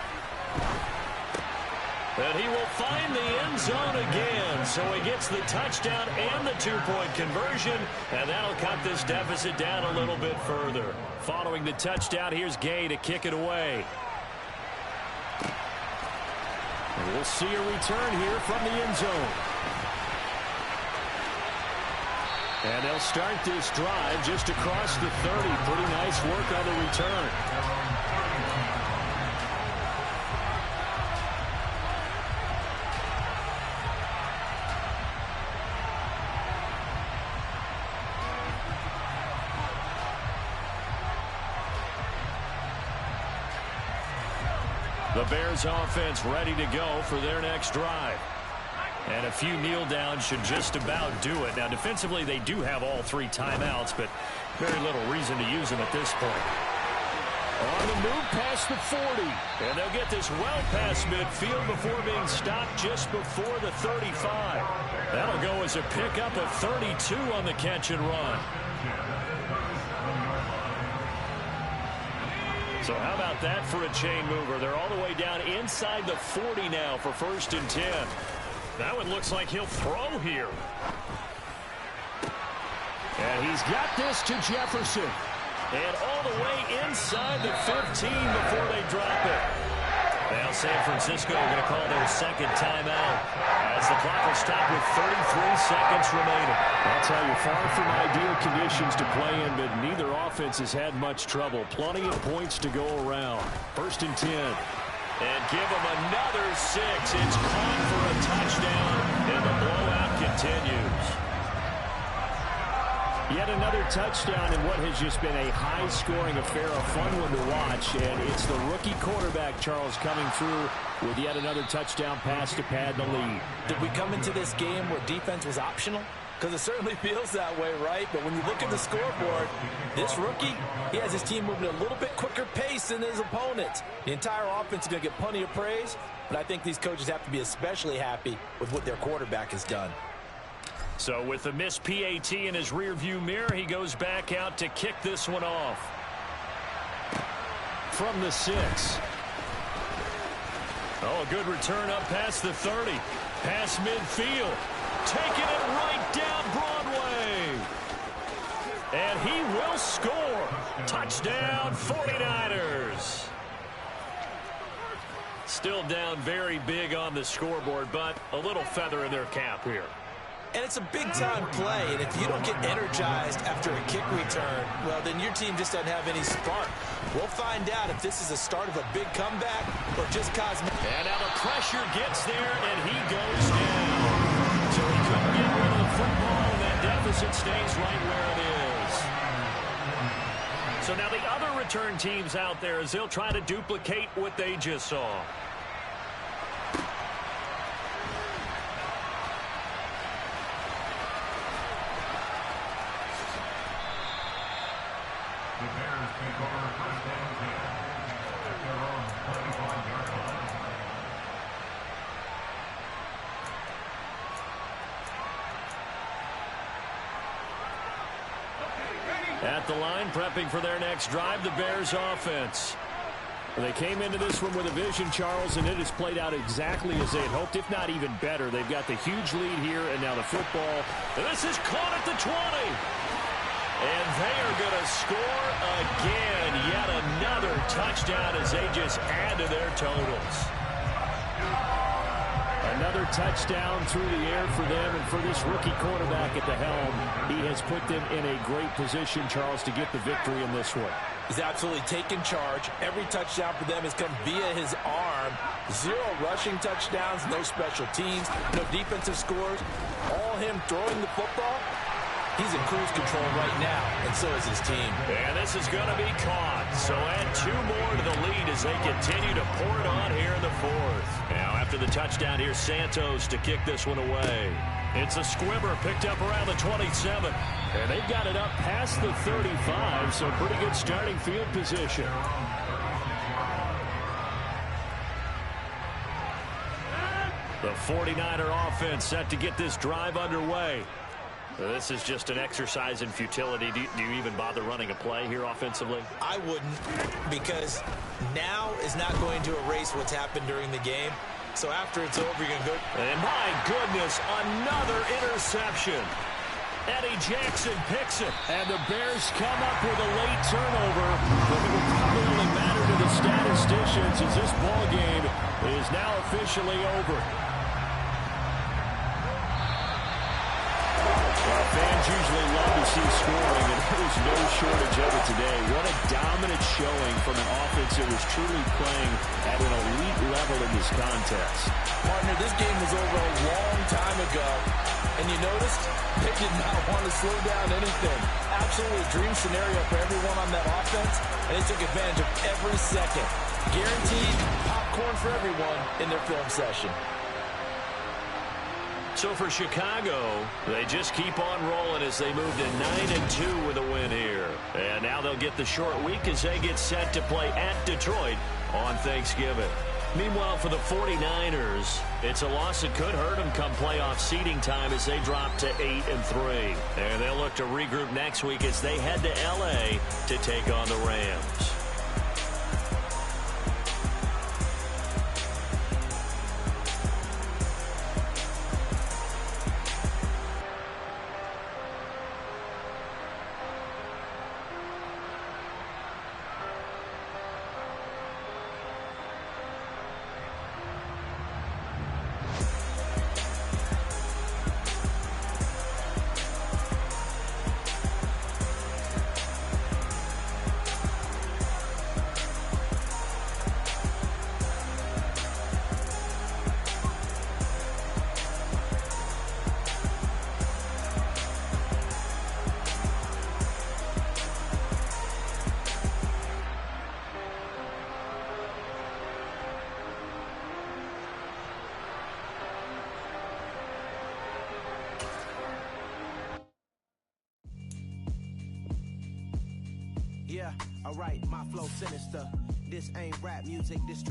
And he will find the end zone again. So he gets the touchdown and the 2-point conversion. And that'll cut this deficit down a little bit further. Following the touchdown, here's Gay to kick it away. And we'll see a return here from the end zone. And they'll start this drive just across the 30. Pretty nice work on the return. The Bears offense ready to go for their next drive. And a few kneel downs should just about do it. Now, defensively, they do have all 3 timeouts, but very little reason to use them at this point. On the move past the 40. And they'll get this well past midfield before being stopped just before the 35. That'll go as a pickup of 32 on the catch and run. So how about that for a chain mover? They're all the way down inside the 40 now for 1st and 10. That one looks like he'll throw here. And he's got this to Jefferson. And all the way inside the 15 before they drop it. Now San Francisco are going to call their 2nd timeout as the clock will stop with 33 seconds remaining. I'll tell you, far from ideal conditions to play in, but neither offense has had much trouble. Plenty of points to go around. 1st and 10. And give them another 6. It's caught for a touchdown, and the blowout continues. Yet another touchdown in what has just been a high-scoring affair, a fun one to watch. And it's the rookie quarterback, Charles, coming through with yet another touchdown pass to pad the lead. Did we come into this game where defense was optional? Because it certainly feels that way, right? But when you look at the scoreboard, this rookie, he has his team moving at a little bit quicker pace than his opponents. The entire offense is going to get plenty of praise, but I think these coaches have to be especially happy with what their quarterback has done. So with the missed PAT in his rearview mirror, he goes back out to kick this one off. From the 6. Oh, a good return up past the 30. Past midfield. Taking it right down Broadway. And he will score. Touchdown, 49ers. Still down very big on the scoreboard, but a little feather in their cap here. And it's a big-time play, and if you don't get energized after a kick return, well, then your team just doesn't have any spark. We'll find out if this is the start of a big comeback or just cosmetic. And now the pressure gets there, and he goes down. So he couldn't get rid of the football, and that deficit stays right where it is. So now the other return teams out there as they'll try to duplicate what they just saw. At the line, prepping for their next drive, the Bears offense. They came into this one with a vision, Charles, and it has played out exactly as they had hoped, if not even better. They've got the huge lead here, and now the football. This is caught at the 20. And they are going to score again. Yet another touchdown as they just add to their totals. Another touchdown through the air for them, and for this rookie quarterback at the helm, he has put them in a great position, Charles, to get the victory in this one. He's absolutely taken charge. Every touchdown for them has come via his arm. 0 rushing touchdowns, no special teams, no defensive scores. All him throwing the football. He's in cruise control right now, and so is his team. And this is going to be caught. So add 2 more to the lead as they continue to pour it on here in the 4th. Now after the touchdown, here's Santos to kick this one away. It's a squibber picked up around the 27. And they've got it up past the 35, so pretty good starting field position. The 49er offense set to get this drive underway. This is just an exercise in futility. Do you even bother running a play here offensively? I wouldn't, because now is not going to erase what's happened during the game. So after it's over, you're going to go. And my goodness, another interception. Eddie Jackson picks it. And the Bears come up with a late turnover. But it will probably only matter to the statisticians as this ball game is now officially over. Fans usually love to see scoring, and there's no shortage of it today. What a dominant showing from an offense that was truly playing at an elite level in this contest. Partner, this game was over a long time ago, and you noticed they did not want to slow down anything. Absolutely a dream scenario for everyone on that offense, and they took advantage of every second. Guaranteed popcorn for everyone in their film session. So for Chicago, they just keep on rolling as they move to 9-2 with a win here. And now they'll get the short week as they get set to play at Detroit on Thanksgiving. Meanwhile, for the 49ers, it's a loss that could hurt them come playoff seeding time as they drop to 8-3. And they'll look to regroup next week as they head to L.A. to take on the Rams. Alright, my flow sinister. This ain't rap music, this